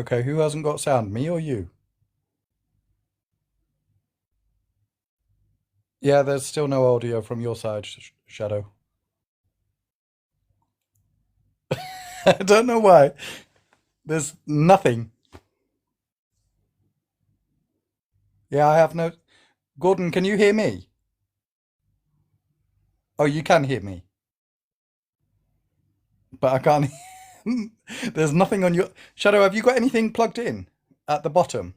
Okay, who hasn't got sound, me or you? Yeah, there's still no audio from your side, Shadow. I don't know why. There's nothing. Yeah, I have no. Gordon, can you hear me? Oh, you can hear me, but I can't. There's nothing on your. Shadow, have you got anything plugged in at the bottom?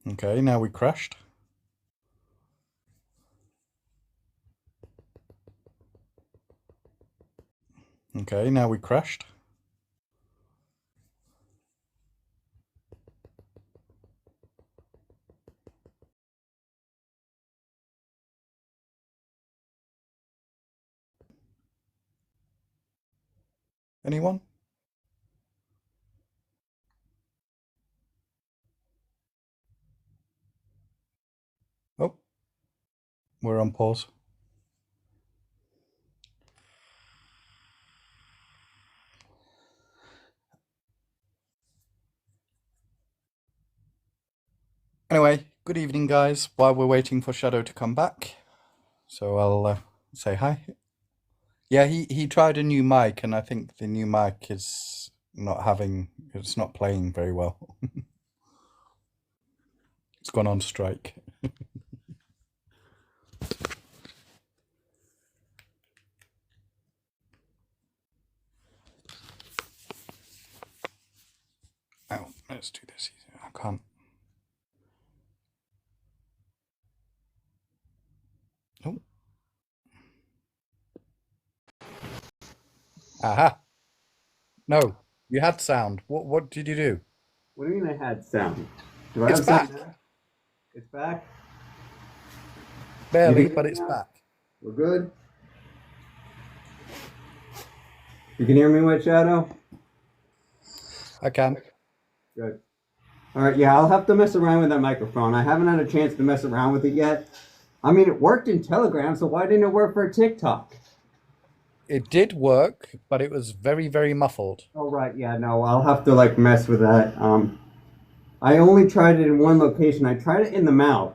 Okay, now we crashed. Okay, now we crashed. Anyone? Oh, we're on pause. Anyway, good evening, guys. While we're waiting for Shadow to come back, so I'll say hi. Yeah, he tried a new mic, and I think the new mic is it's not playing very well. It's gone on strike. Oh, let's do this. I can't. Oh. Aha. No, you had sound. What did you do? What do you mean I had sound? Do I It's have sound back. now? It's back? You can Barely, hear but me it's now? back. We're good? You can hear me, White Shadow? I can. Good. All right, yeah, I'll have to mess around with that microphone. I haven't had a chance to mess around with it yet. I mean, it worked in Telegram, so why didn't it work for TikTok? It did work, but it was very, very muffled. Oh, right, yeah, no, I'll have to, like, mess with that. I only tried it in one location. I tried it in the mouth.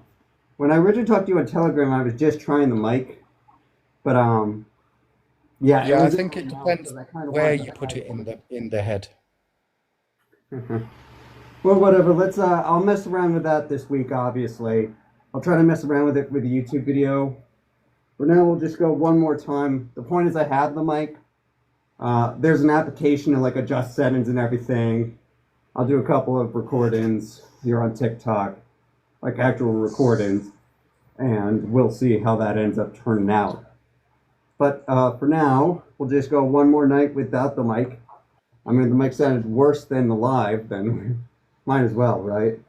When I originally talked to you on Telegram, I was just trying the mic. But, yeah, it Yeah, I was in think my it mouth depends because I kind of where wanted to you put hide it in the head. it. Well, whatever. I'll mess around with that this week, obviously. I'll try to mess around with it with a YouTube video. For now, we'll just go one more time. The point is, I have the mic. There's an application to like adjust settings and everything. I'll do a couple of recordings here on TikTok, like actual recordings, and we'll see how that ends up turning out. But for now, we'll just go one more night without the mic. I mean, the mic sounded worse than the live, then might as well, right?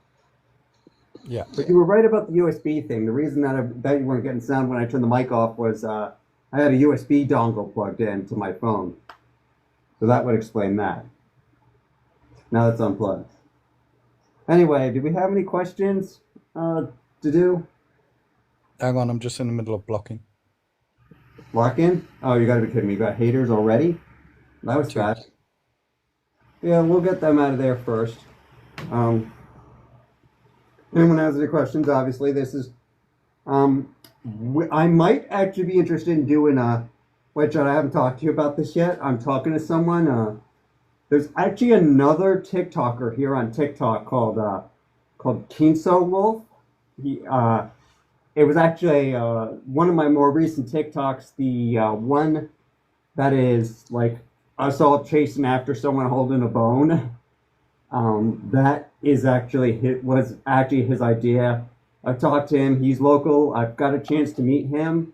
Yeah. But you were right about the USB thing. The reason that you weren't getting sound when I turned the mic off was I had a USB dongle plugged in to my phone. So that would explain that. Now that's unplugged. Anyway, do we have any questions to do? Hang on, I'm just in the middle of blocking. Lock in? Oh, you gotta be kidding me. You got haters already? That was Two. fast. Yeah, we'll get them out of there first. Um, anyone has any questions? Obviously, this is I might actually be interested in doing which I haven't talked to you about this yet. I'm talking to someone. There's actually another TikToker here on TikTok called Kinso Wolf. He it was actually one of my more recent TikToks. The one that is like us all chasing after someone holding a bone. That is was actually his idea. I've talked to him. He's local. I've got a chance to meet him.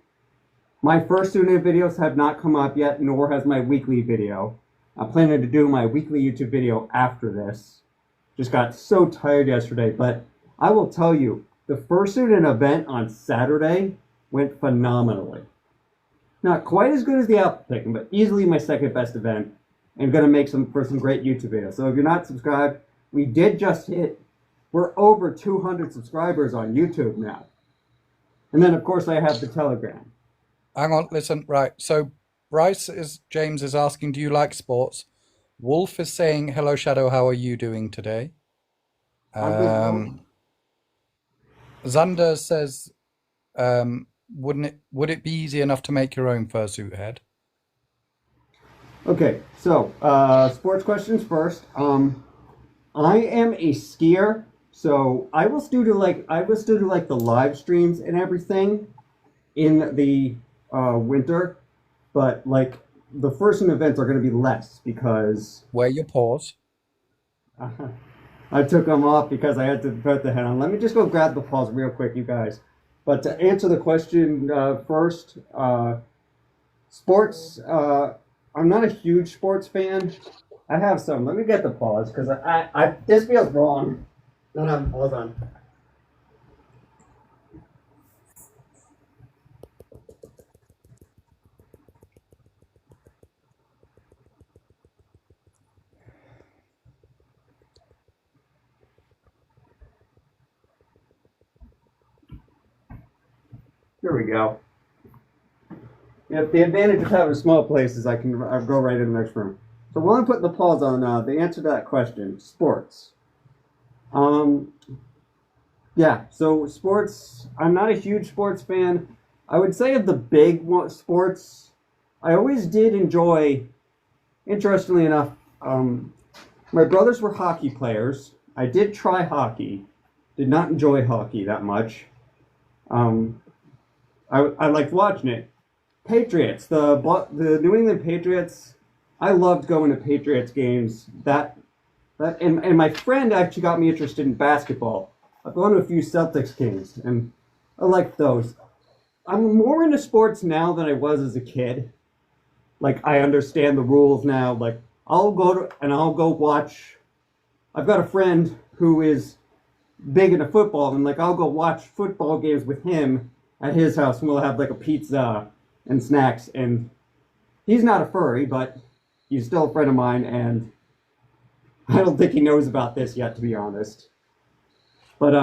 My first student videos have not come up yet, nor has my weekly video. I'm planning to do my weekly YouTube video after this. Just got so tired yesterday, but I will tell you, the first student event on Saturday went phenomenally. Not quite as good as the apple picking, but easily my second best event, and gonna make some great YouTube videos. So if you're not subscribed, we did just hit, we're over 200 subscribers on YouTube now. And then, of course, I have the Telegram. Hang on, listen, right. So James is asking, do you like sports? Wolf is saying, hello, Shadow, how are you doing today? I'm good, Will. Um, Xander says, would it be easy enough to make your own fursuit head? Okay, so sports questions first. I am a skier, so I will still do like the live streams and everything in the winter, but like the first events are going to be less because Wear your paws. I took them off because I had to put the head on. Let me just go grab the pause real quick, you guys. But to answer the question first, sports. I'm not a huge sports fan. I have some. Let me get the pause because this feels wrong. No, no, hold on. Here we go. Yep, the advantage of having a small place is I can go right in the next room. So while I'm putting the pause on, the answer to that question, sports. Um, yeah, so sports. I'm not a huge sports fan. I would say of the big sports, I always did enjoy. Interestingly enough, my brothers were hockey players. I did try hockey. Did not enjoy hockey that much. Um, I liked watching it. Patriots, the New England Patriots. I loved going to Patriots games. And my friend actually got me interested in basketball. I've gone to a few Celtics games, and I like those. I'm more into sports now than I was as a kid. Like I understand the rules now. Like I'll go watch. I've got a friend who is big into football, and like I'll go watch football games with him at his house, and we'll have like a pizza and snacks. And he's not a furry, but he's still a friend of mine, and I don't think he knows about this yet, to be honest. But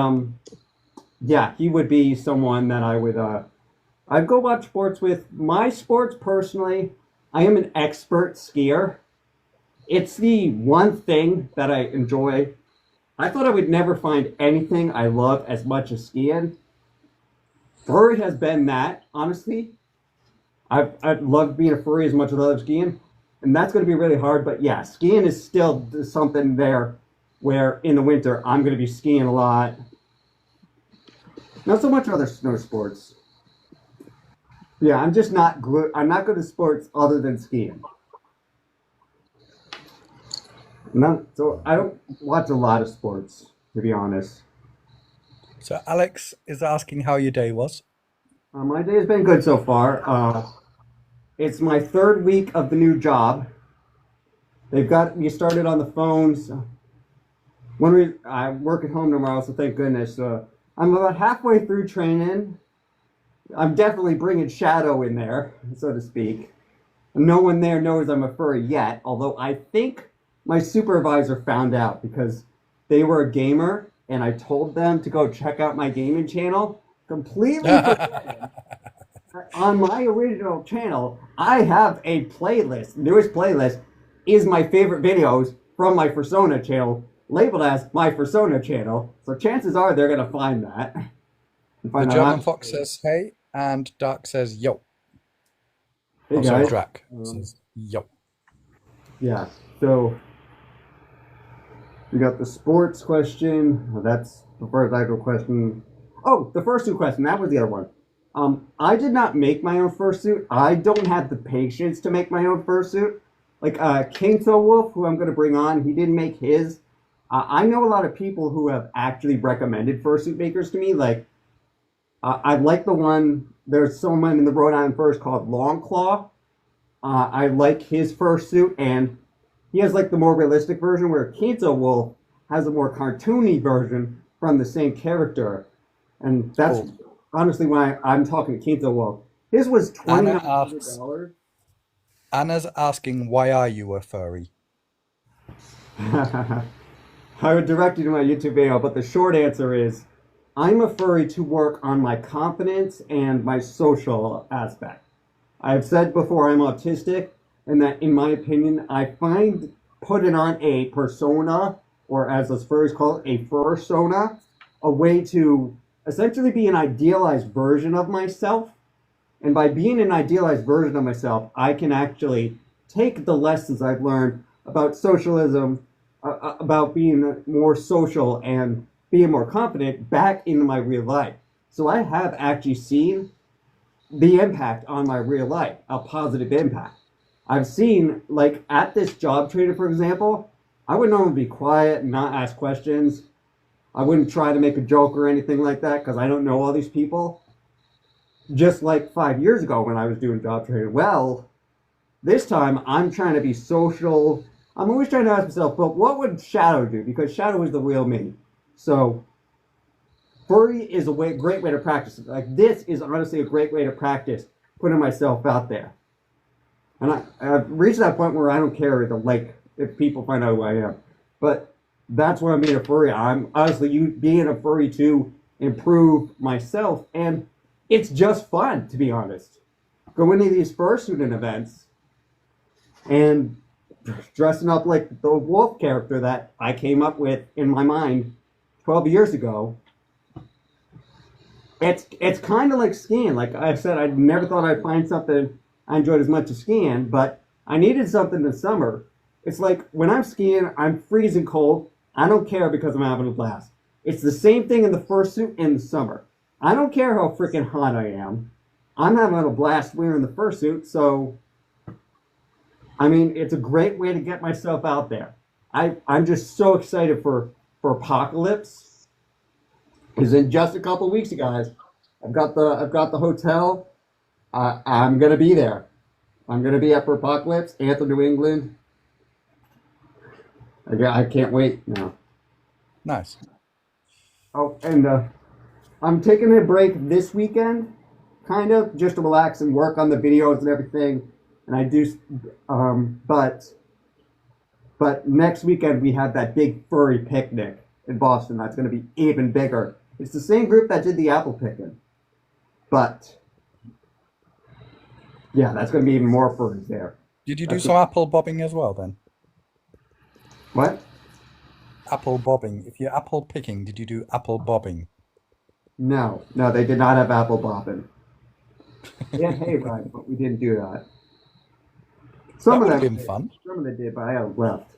yeah, he would be someone that I'd go watch sports with. My sports personally, I am an expert skier. It's the one thing that I enjoy. I thought I would never find anything I love as much as skiing. Furry has been that, honestly. I've loved being a furry as much as I love skiing. And that's going to be really hard. But yeah, skiing is still something there where in the winter I'm going to be skiing a lot. Not so much other snow sports. Yeah, I'm just not good. I'm not good at sports other than skiing. Not, so I don't watch a lot of sports, to be honest. So Alex is asking how your day was. My day has been good so far. It's my third week of the new job. They've got me started on the phones. I work at home tomorrow, so thank goodness. I'm about halfway through training. I'm definitely bringing Shadow in there, so to speak. No one there knows I'm a furry yet, although I think my supervisor found out because they were a gamer and I told them to go check out my gaming channel. Completely forgetting on my original channel, I have a playlist. Newest playlist is my favorite videos from my Persona channel, labeled as my Persona channel. So chances are they're gonna find that and The find that German I'm. Fox says hey, and Dark says yo. Hey Oh, sorry, guys. Drac Um, says yo. yeah. So we got the sports question. That's the first actual question. Oh, the first two questions. That was the other one. I did not make my own fursuit. I don't have the patience to make my own fursuit. Like King Wolf, who I'm going to bring on, he didn't make his. I know a lot of people who have actually recommended fursuit makers to me. Like I like the one. There's someone in the Rhode Island Furs called Longclaw. I like his fursuit, and he has like the more realistic version, where Quinto Wolf has a more cartoony version from the same character, and that's Cool. honestly why I'm talking to Quinto Wolf. His was twenty Anna nine hundred asks, dollars. Anna's asking, why are you a furry? I would direct you to my YouTube video, but the short answer is I'm a furry to work on my confidence and my social aspect. I've said before I'm autistic, and that, in my opinion, I find putting on a persona, or as us furries call it, a fursona, a way to essentially be an idealized version of myself. And by being an idealized version of myself, I can actually take the lessons I've learned about socialism, about being more social and being more confident back into my real life. So I have actually seen the impact on my real life, a positive impact. I've seen, like at this job training, for example, I would normally be quiet and not ask questions. I wouldn't try to make a joke or anything like that because I don't know all these people. Just like 5 years ago when I was doing job training. Well, this time I'm trying to be social. I'm always trying to ask myself, but what would Shadow do? Because Shadow is the real me. So furry is a great way to practice. Like this is honestly a great way to practice putting myself out there. And I've reached that point where I don't care if people find out who I am. But that's what I'm being a furry. I'm honestly being a furry to improve myself, and it's just fun, to be honest. Going to these fursuiting events and dressing up like the wolf character that I came up with in my mind 12 years ago. It's kind of like skiing. Like I said, I never thought I'd find something I enjoyed as much as skiing, but I needed something in summer. It's like when I'm skiing, I'm freezing cold. I don't care because I'm having a blast. It's the same thing in the fursuit in the summer. I don't care how freaking hot I am. I'm having a blast wearing the fursuit, so I mean, it's a great way to get myself out there. I'm just so excited for Apocalypse. Because in just a couple weeks, you guys, I've got the hotel. I'm gonna be there. I'm gonna be at for Apocalypse, Anthem, New England. I can't wait now. Nice. Oh, and I'm taking a break this weekend, kind of, just to relax and work on the videos and everything. And I do, but next weekend we have that big furry picnic in Boston. That's going to be even bigger. It's the same group that did the apple picking, but yeah, that's going to be even more furries there. Did you do That's some apple bobbing as well then? what? Apple bobbing. If you're apple picking, did you do apple bobbing? No, no, they did not have apple bobbing. Yeah, hey, right, but we didn't do that. That Some of would have them been did. fun. Some of them did, but I left.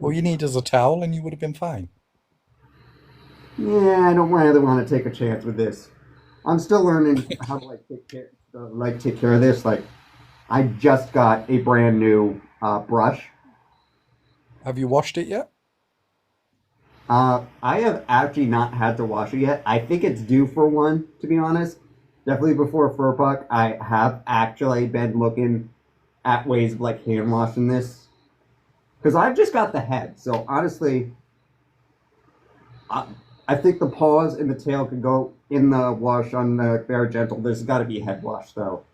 All you need is a towel and you would have been fine. Yeah, I don't really want to take a chance with this. I'm still learning how to take care of this. Like, I just got a brand new brush. Have you washed it yet? I have actually not had to wash it yet. I think it's due for one, to be honest. Definitely before Furbuck, I have actually been looking at ways of like hand washing this because I've just got the head. So honestly, I, I think the paws and the tail could go in the wash on the very gentle. There's got to be a head wash though.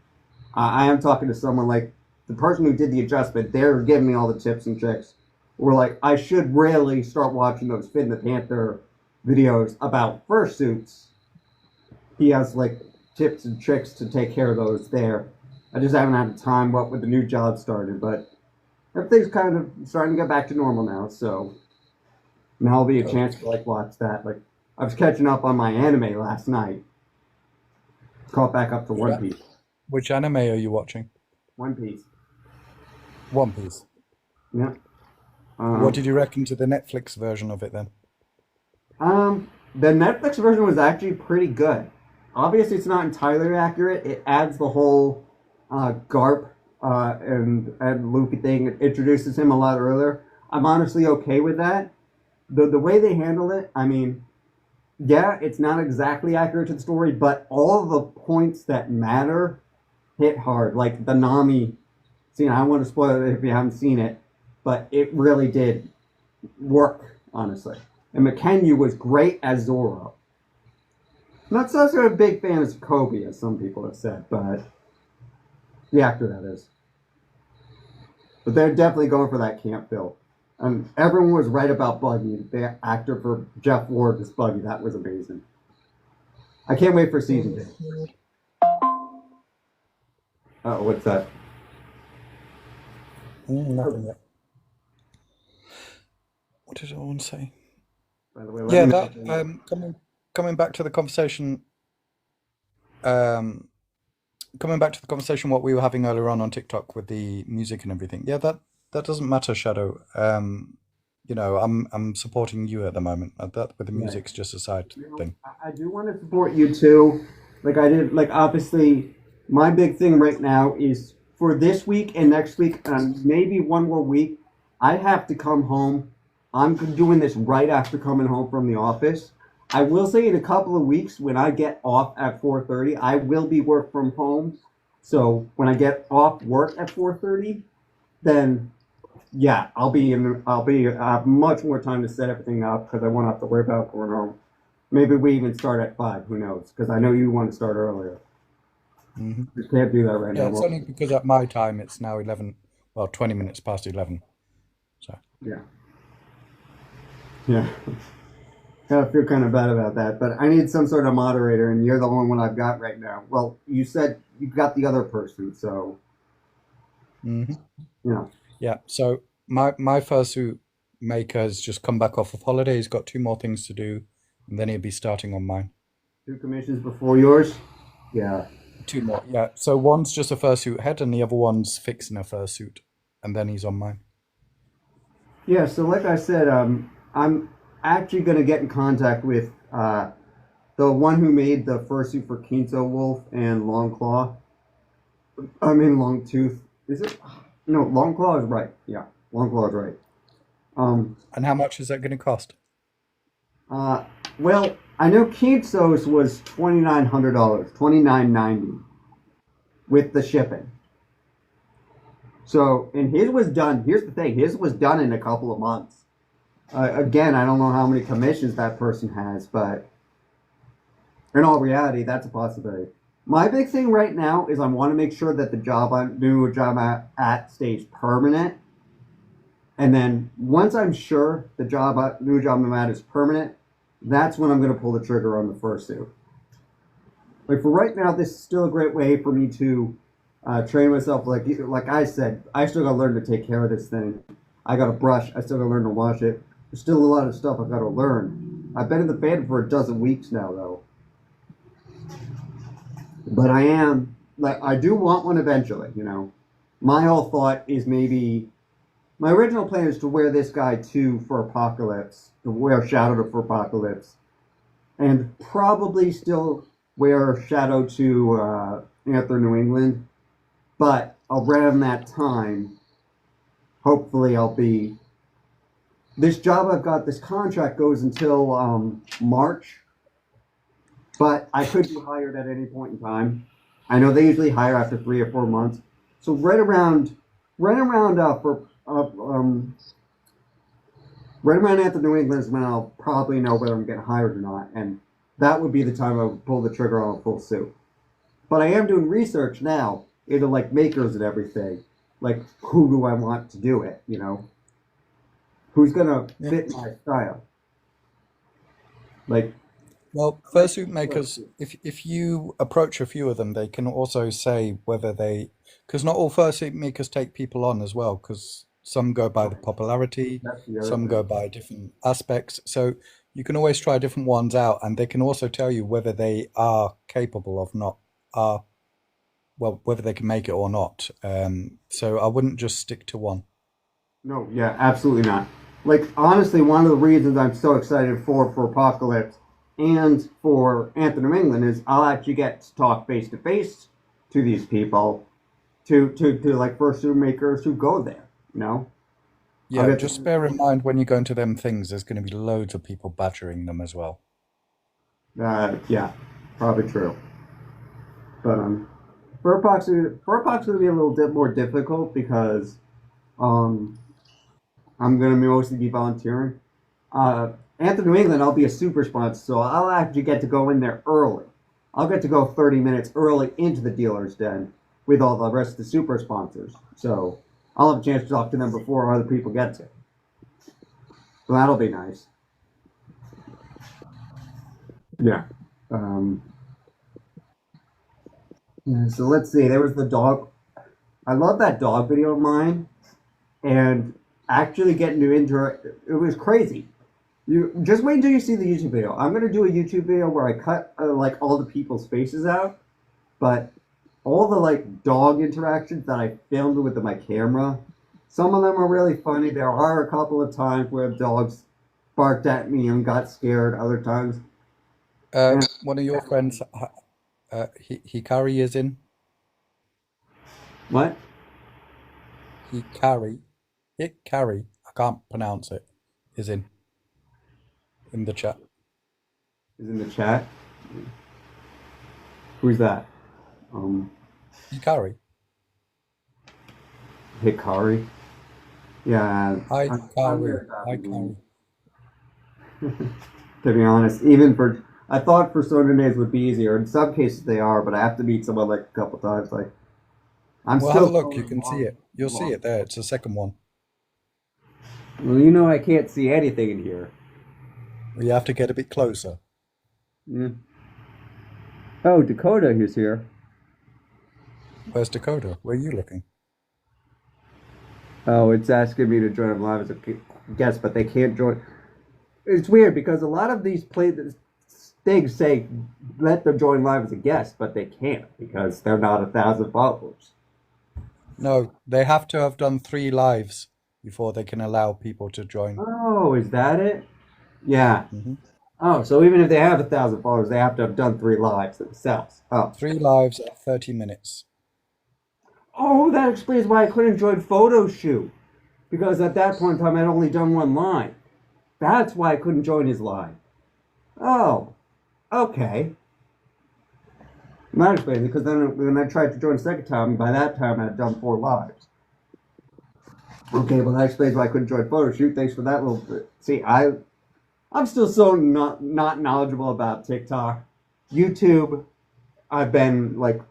I am talking to someone like the person who did the adjustment. They're giving me all the tips and tricks. We're like, I should really start watching those Finn the Panther videos about fursuits. He has like tips and tricks to take care of those there. I just haven't had the time what with the new job started, but everything's kind of starting to get back to normal now, so now will be a Cool. chance to like watch that. Like I was catching up on my anime last night. Caught back up to One Piece. Which anime are you watching? One Piece. One Piece. Yeah. What did you reckon to the Netflix version of it then? The Netflix version was actually pretty good. Obviously, it's not entirely accurate. It adds the whole Garp and Luffy thing. It introduces him a lot earlier. I'm honestly okay with that. The way they handle it, I mean, yeah, it's not exactly accurate to the story, but all the points that matter hit hard. Like the Nami scene. I don't want to spoil it if you haven't seen it, but it really did work, honestly. And McKenna was great as Zoro. Not such a big fan of Kobe, as some people have said, but the actor that is. But they're definitely going for that camp feel. And everyone was right about Buggy. The actor for Jeff Ward as Buggy. That was amazing. I can't wait for season two. Oh, what's that? Nothing yet. What did I want to say? By the way, let Yeah, me that know. coming back to the conversation, um, coming back to the conversation what we were having earlier on TikTok with the music and everything. Yeah, that doesn't matter, Shadow. I'm supporting you at the moment. That with the Right. music's just a side thing. I do want to support you too. Like I did, like obviously, my big thing right now is for this week and next week, and maybe one more week. I have to come home. I'm doing this right after coming home from the office. I will say in a couple of weeks when I get off at 4:30, I will be work from home. So when I get off work at 4:30, then yeah, I have much more time to set everything up because I won't have to worry about going home. Maybe we even start at 5. Who knows? Because I know you want to start earlier. Hmm. We can't do that right Yeah, now. it's Well, only because at my time it's now 11, well, 20 minutes past 11. So, yeah, yeah. I feel kind of bad about that, but I need some sort of moderator, and you're the only one I've got right now. Well, you said you got the other person, so hmm you know, yeah. So my fursuit maker has just come back off of holiday. He's got two more things to do, and then he'll be starting on mine. 2 commissions before yours. Yeah, Two more. Yeah. So one's just a fursuit head, and the other one's fixing a fursuit, and then he's on mine. yeah. So like I said, I'm actually gonna get in contact with the one who made the fursuit for Quinto Wolf and Longclaw. I mean Longtooth. Is it? No, Longclaw is right. Yeah, Longclaw is right. Um, And how much is that going to cost? uh, well, I know Quinto's was $2,900, $2,990 with the shipping. So, and his was done. Here's the thing: his was done in a couple of months. Again, I don't know how many commissions that person has, but in all reality, that's a possibility. My big thing right now is I want to make sure that the new job at stays permanent. And then once I'm sure the new job I'm at is permanent, that's when I'm going to pull the trigger on the fursuit. Like for right now, this is still a great way for me to train myself. Like I said, I still got to learn to take care of this thing. I got to brush. I still got to learn to wash it. There's still a lot of stuff I got to learn. I've been in the band for a dozen weeks now, though. But I do want one eventually. My whole thought is maybe my original plan is to wear this guy too for Apocalypse, to wear Shadow for Apocalypse, and probably still wear Shadow to Anther New England. But around that time, hopefully, I'll be. This job I've got, this contract goes until March, but I could be hired at any point in time. I know they usually hire after 3 or 4 months, so right around after New England is when I'll probably know whether I'm getting hired or not, and that would be the time I would pull the trigger on a full suit. But I am doing research now into like makers and everything, like who do I want to do it? Who's gonna Yeah. fit my style? Like, Well, fursuit makers, if you approach a few of them, they can also say whether they, because not all fursuit makers take people on as well, because some go by the popularity, that's the other some go thing. by different aspects. So you can always try different ones out, and they can also tell you whether they are capable of not, are well, whether they can make it or not. So I wouldn't just stick to one. No, yeah, absolutely not. Like honestly, one of the reasons I'm so excited for Apocalypse and for Anthem New England is I'll actually get to talk face to face to these people, to like fursuit makers who go there. I'll Yeah, get just to. bear in mind when you go into them things, there's going to be loads of people badgering them as well. Yeah, probably true. But Fur Epoxy will be a little bit more difficult because um I'm gonna mostly be volunteering. Uh, Anthem New England, I'll be a super sponsor, so I'll actually get to go in there early. I'll get to go 30 minutes early into the dealer's den with all the rest of the super sponsors. So I'll have a chance to talk to them before other people get to. So that'll be nice. Yeah. Um, yeah. So let's see. There was the dog. I love that dog video of mine, and actually getting into it, it was crazy. You just wait until you see the YouTube video. I'm gonna do a YouTube video where I cut like all the people's faces out, but all the like dog interactions that I filmed with my camera, some of them are really funny. There are a couple of times where dogs barked at me and got scared. Other times, and One of your friends, Hikari is in. what Hikari, Hikari, I can't pronounce it, is in the chat. is in the chat? Who's that? Um, Hikari. Hikari. Yeah, Hi, I'm Hikari. here. Hikari. To be honest, even for I thought persona names would be easier. In some cases they are, but I have to meet someone like a couple times. Like I'm Well, have a still look. You going can see along. it. You'll see it there. It's the second one. Well, you know I can't see anything in here. You have to get a bit closer. Yeah. Oh, Dakota is here. Where's Dakota? Where are you looking? Oh, it's asking me to join them live as a guest, but they can't join. It's weird because a lot of these things say let them join live as a guest, but they can't because they're not 1,000 followers. No, they have to have done 3 lives before they can allow people to join. Oh, is that it? Yeah. Hmm. Oh, so even if they have 1,000 followers, they have to have done 3 lives themselves. Oh. 3 lives at 30 minutes. Oh, that explains why I couldn't join photo shoot. Because at that point in time, I'd only done 1 live. That's why I couldn't join his live. Oh, okay. That explains it, because then when I tried to join a second time, by that time I had done 4 lives. Okay, well that explains why I couldn't join photo shoot. Thanks for that little bit. See, I'm still so not knowledgeable about TikTok. YouTube, I've been like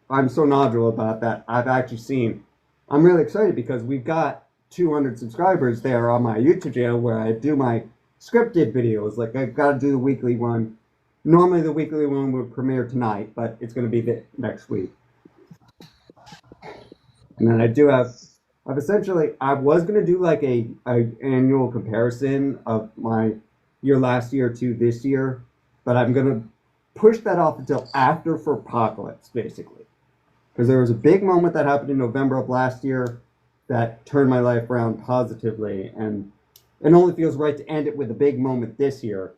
I'm so knowledgeable about that. I've actually seen. I'm really excited because we've got 200 subscribers there on my YouTube channel where I do my scripted videos. Like I've got to do the weekly one. Normally the weekly one would premiere tonight, but it's going to be the next week. And then I've essentially, I was going to do like a annual comparison of my year last year to this year, but I'm going to push that off until after for Apocalypse, basically. Because there was a big moment that happened in November of last year that turned my life around positively, and it only feels right to end it with a big moment this year.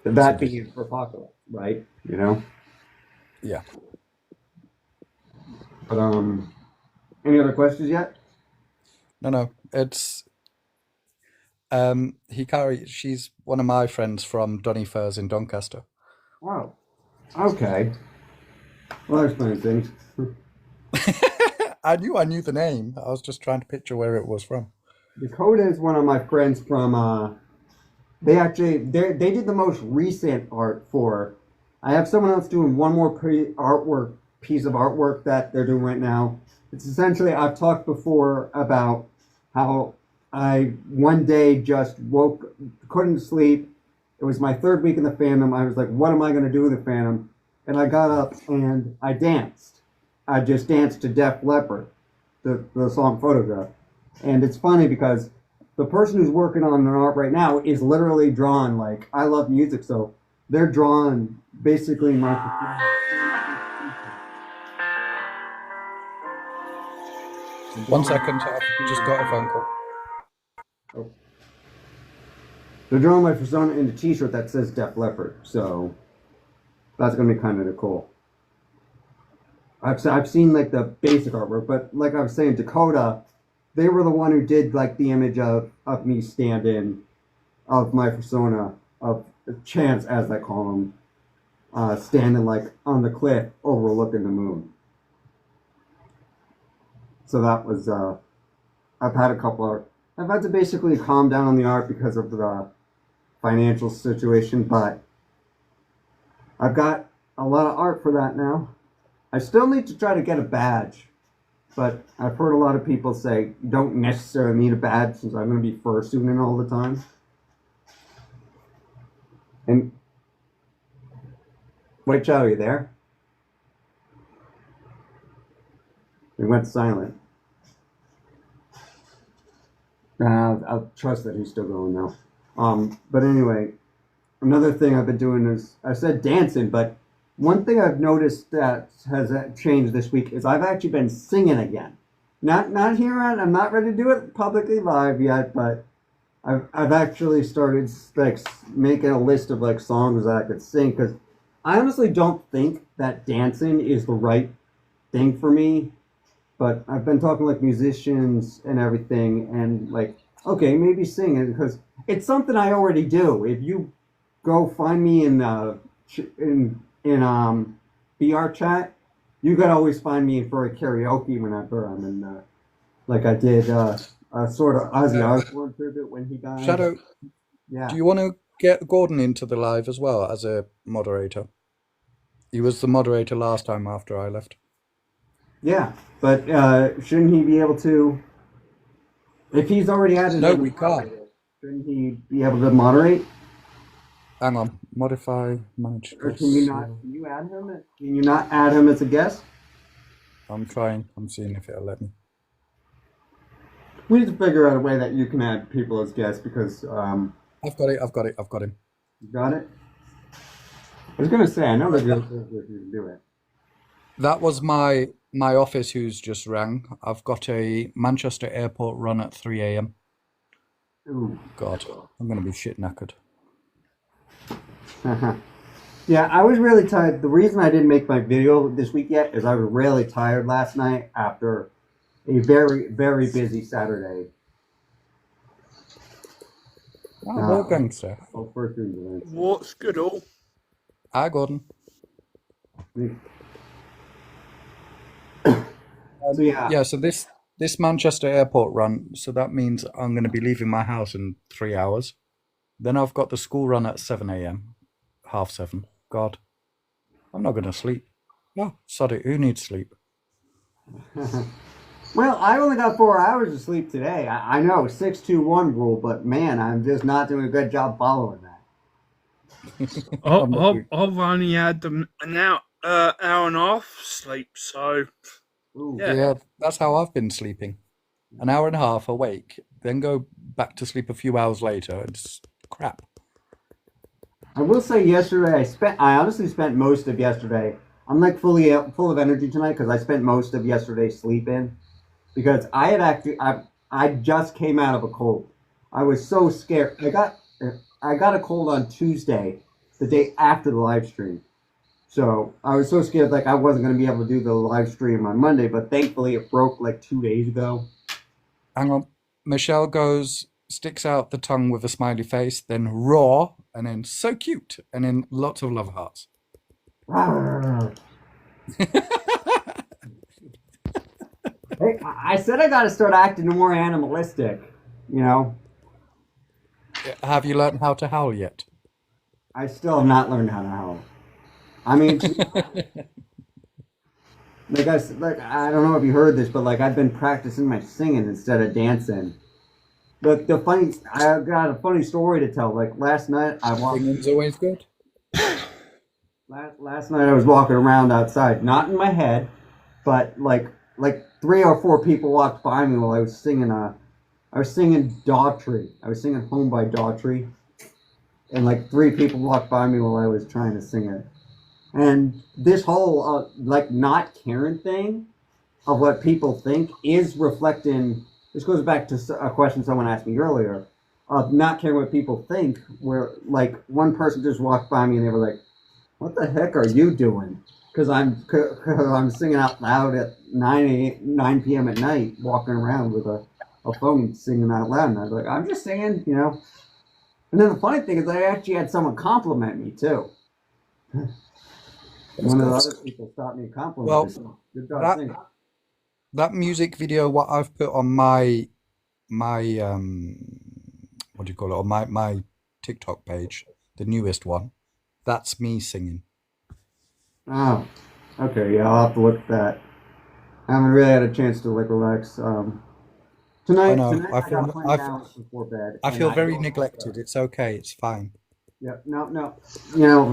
That being for Apocalypse, right? You know. Yeah. But any other questions yet? No. It's Hikari. She's one of my friends from Donny Furs in Doncaster. Wow. Okay. Well, that explains things. I knew the name. I was just trying to picture where it was from. Dakota is one of my friends from. They did the most recent art for. I have someone else doing one more piece of artwork that they're doing right now. It's essentially I've talked before about how I one day just couldn't sleep. It was my 3rd week in the fandom. I was like, what am I going to do in the fandom? And I got up and I danced. I just danced to Def Leppard, the song Photograph. And it's funny because the person who's working on an art right now is literally drawn like I love music, so they're drawn basically my. One second, I've just got a phone call. Oh. They're drawing my persona in a T-shirt that says Def Leppard, so that's gonna be kind of cool. I've seen like the basic artwork, but like I was saying, Dakota, they were the one who did like the image of me standing, of my persona, of Chance as I call him, standing like on the cliff overlooking the moon. So that was I've had a couple of I've had to basically calm down on the art because of the financial situation, but I've got a lot of art for that now. I still need to try to get a badge but I've heard a lot of people say you don't necessarily need a badge since I'm going to be fursuiting all the time. And White Chow, are you there? He went silent. I'll trust that he's still going now. But anyway, another thing I've been doing is I said dancing, but one thing I've noticed that has changed this week is I've actually been singing again. Not here on. I'm not ready to do it publicly live yet, but I've actually started like making a list of like songs that I could sing because I honestly don't think that dancing is the right thing for me. But I've been talking like musicians and everything, and like okay, maybe singing because it's something I already do. If you go find me in BR chat, you can always find me for a karaoke whenever I'm in like I did a sort of Ozzy Osbourne tribute when he died. Shadow, Yeah, do you want to get Gordon into the live as well as a moderator? He was the moderator last time after I left. yeah, but shouldn't he be able to? If he's already added No, as a we can't. moderator, shouldn't he be able to moderate? Hang on. Modify, manage Or can you guests. not? Can you add him? Can you not add him as a guest? I'm trying. I'm seeing if it'll let me. We need to figure out a way that you can add people as guests because I've got it. I've got it. I've got him. you got it. I was gonna say I know that you can do it. That was my office who's just rang. I've got a Manchester airport run at 3 a.m. Ooh. God, I'm gonna be shit knackered. Yeah, I was really tired. The reason I didn't make my video this week yet is I was really tired last night after a very, very busy Saturday. Oh, well, gangster. First events. What's good, all? Hi, Gordon. So yeah, Yeah, so this Manchester airport run, so that means I'm going to be leaving my house in 3 hours. Then I've got the school run at 7 a.m., 7:30. God, I'm not going to sleep. No, sorry, who needs sleep? well, I only got 4 hours of sleep today. I know 6-2-1 rule, but man, I'm just not doing a good job following that. I'm not doing- I've only had an hour and a half sleep, so Ooh. yeah. Yeah, that's how I've been sleeping. An hour and a half awake, then go back to sleep a few hours later. It's crap. I will say yesterday I honestly spent most of yesterday. I'm like full of energy tonight because I spent most of yesterday sleeping because I just came out of a cold. I was so scared. I got a cold on Tuesday, the day after the live stream. So I was so scared like I wasn't going to be able to do the live stream on Monday, but thankfully it broke like 2 days ago. Hang on. Michelle goes, sticks out the tongue with a smiley face, then raw, and then so cute, and then lots of love hearts. Hey, I said I got to start acting more animalistic. You know, Have you learned how to howl yet? I still have not learned how to howl. I mean, like I don't know if you heard this, but like I've been practicing my singing instead of dancing. I got a funny story to tell. Like last night, Singing's always good. last night I was walking around outside, not in my head, but like 3 or 4 people walked by me while I was singing. I was singing Daughtry. I was singing "Home" by Daughtry, and like 3 people walked by me while I was trying to sing it. And this whole like not caring thing of what people think is reflecting. This goes back to a question someone asked me earlier of not caring what people think. Where like one person just walked by me and they were like, "What the heck are you doing?" Because I'm singing out loud at 9 p.m. at night, walking around with a phone singing out loud, and I was like, "I'm just singing," you know. And then the funny thing is, I actually had someone compliment me too. One of the other people stopped me and complimented me. Good job that singing. that music video, what I've put on my what do you call it, on my TikTok page, the newest one, that's me singing. Oh, okay. Yeah, I'll have to look at that. I haven't really had a chance to like relax. I Tonight, know. tonight I got plenty hours before bed, I and feel I very will. neglected. It's okay. It's fine. Yeah, no, no.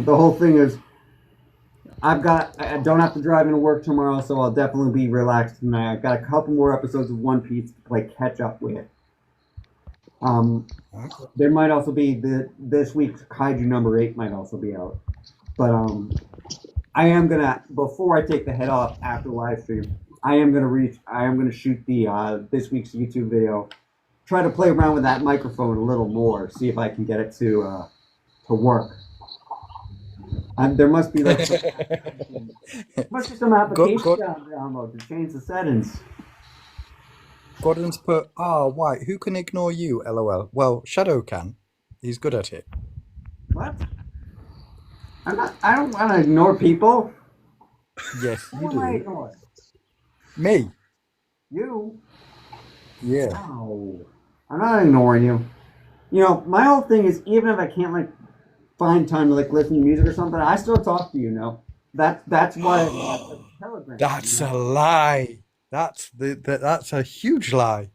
The whole thing is I don't have to drive into work tomorrow, so I'll definitely be relaxed tonight. I've got a couple more episodes of One Piece to play catch up with. Um, Okay. there might also be this week's Kaiju number 8 might also be out, but I am gonna before I take the head off after live stream. I am gonna shoot the this week's YouTube video. Try to play around with that microphone a little more. See if I can get it to work. There must be like must be some God, application God, download to change the settings. Gordon's put, White, who can ignore you, lol. Well, Shadow can. He's good at it. What? I don't want to ignore people. Yes, you Who am I do. ignoring? Me. You? Yeah. No, I'm not ignoring you. My whole thing is even if I can't like find time to like listen to music or something, I still talk to you. That's why I have the Telegram. That's a lie. That's a huge lie.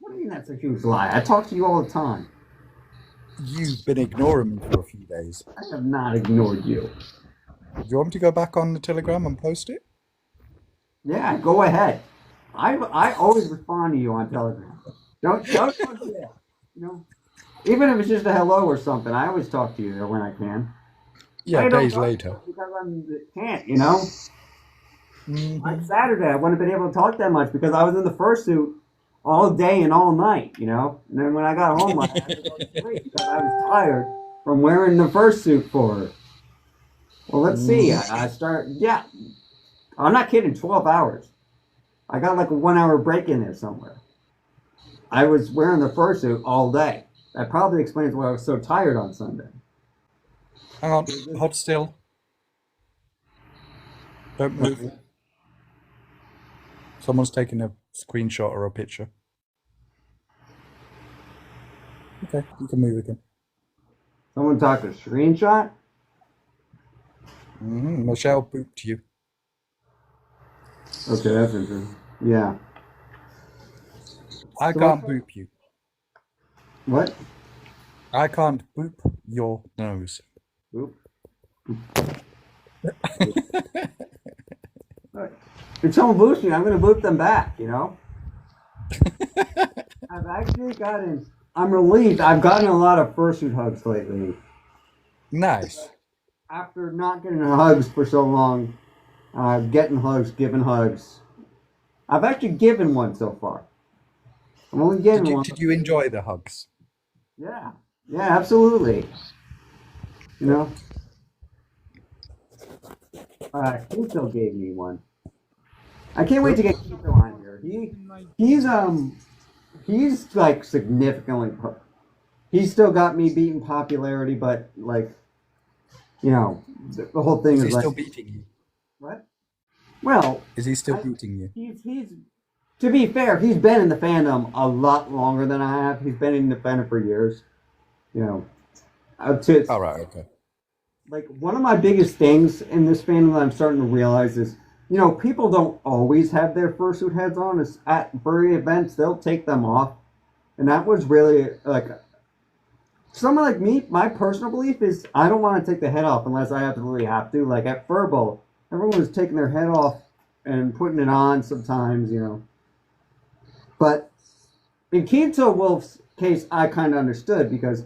What do you mean that's a huge lie? I talk to you all the time. You've been ignoring me for a few days. I have not ignored you. Do you want me to go back on the Telegram and post it? Yeah, go ahead. I always respond to you on Telegram. Don't yeah. You know, even if it's just a hello or something, I always talk to you there when I can. Yeah, I don't days talk later. because I can't. Like Hmm. Saturday, I wouldn't have been able to talk that much because I was in the fursuit all day and all night. And then when I got home, I had to go to sleep because I was tired from wearing the fursuit for. Well, let's see. I start. Yeah, I'm not kidding. 12 hours. I got like a 1 hour break in there somewhere. I was wearing the fursuit all day. That probably explains why I was so tired on Sunday. Hang on, hold still. Don't move. Someone's taking a screenshot or a picture. Okay, you can move again. Someone took a screenshot. Michelle booped you. Okay, that's interesting. Yeah. I So can't boop you. what? I can't boop your nose. Oop. If someone boosts me, I'm going to boot them back. I've actually gotten. I'm relieved. I've gotten a lot of fursuit hugs lately. Nice. After not getting hugs for so long, getting hugs, giving hugs. I've actually given one so far. I'm only getting one. Did you enjoy the hugs? Yeah. Yeah, absolutely. You know, Kito gave me one. I can't wait to get Kito on here. He's like significantly. He's still got me beating popularity, but like, the whole thing Is is he like still beating you? what? Well, Is he still I, beating you? he's to be fair, he's been in the fandom a lot longer than I have. He's been in the fandom for years. You know, to All right, okay. like one of my biggest things in this fandom that I'm starting to realize is, people don't always have their fursuit heads on. It's at furry events, they'll take them off, and that was really like someone like me. My personal belief is I don't want to take the head off unless I absolutely have to. Like at Furbo, everyone was taking their head off and putting it on sometimes. But in Kinto Wolf's case, I kind of understood because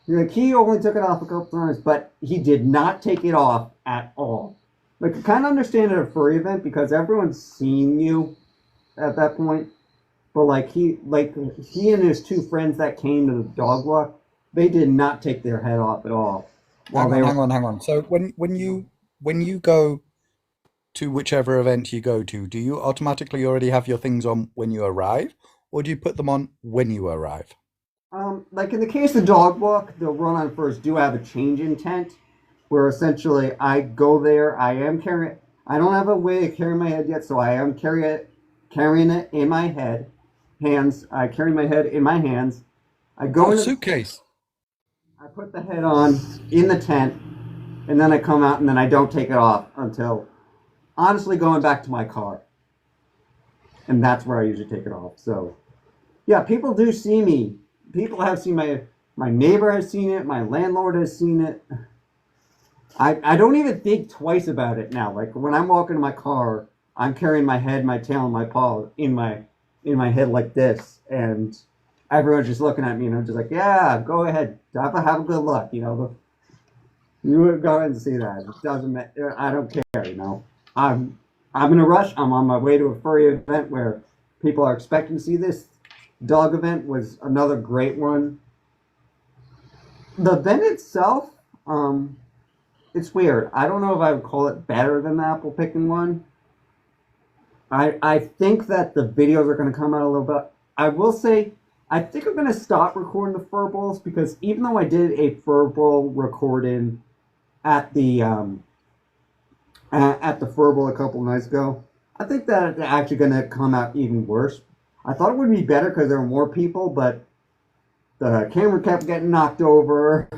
he only took it off a couple times, but he did not take it off at all. Like, I kind of understand at a furry event because everyone's seen you at that point. But he and his two friends that came to the dog walk, they did not take their head off at all. Hang on. So when you go to whichever event you go to, do you automatically already have your things on when you arrive, or do you put them on when you arrive? Like in the case of dog walk, the run on first do have a change in tent, where essentially I go there. I don't have a way of carrying my head yet, so I am carrying it in my hands. I carry my head in my hands. I go into Suitcase. I put the head on in the tent, and then I come out, and then I don't take it off until, honestly, going back to my car. and that's where I usually take it off. So yeah, people do see me. People have seen my neighbor has seen it. My landlord has seen it. I don't even think twice about it now. Like when I'm walking in my car, I'm carrying my head, my tail, and my paw in my head like this, and everyone's just looking at me, and I'm just like, yeah, go ahead, have a good luck, you know. You would go ahead and see that. It doesn't matter. I don't care, you know. I'm in a rush. I'm on my way to a furry event where people are expecting to see this. Dog event was another great one. The event itself, it's weird. I don't know if I would call it better than the apple picking one. I think that the videos are going to come out a little bit. I will say, I think I'm going to stop recording the furballs because even though I did a furball recording at the furball a couple nights ago, I think that it's actually going to come out even worse. I thought it would be better because there were more people, but the camera kept getting knocked over.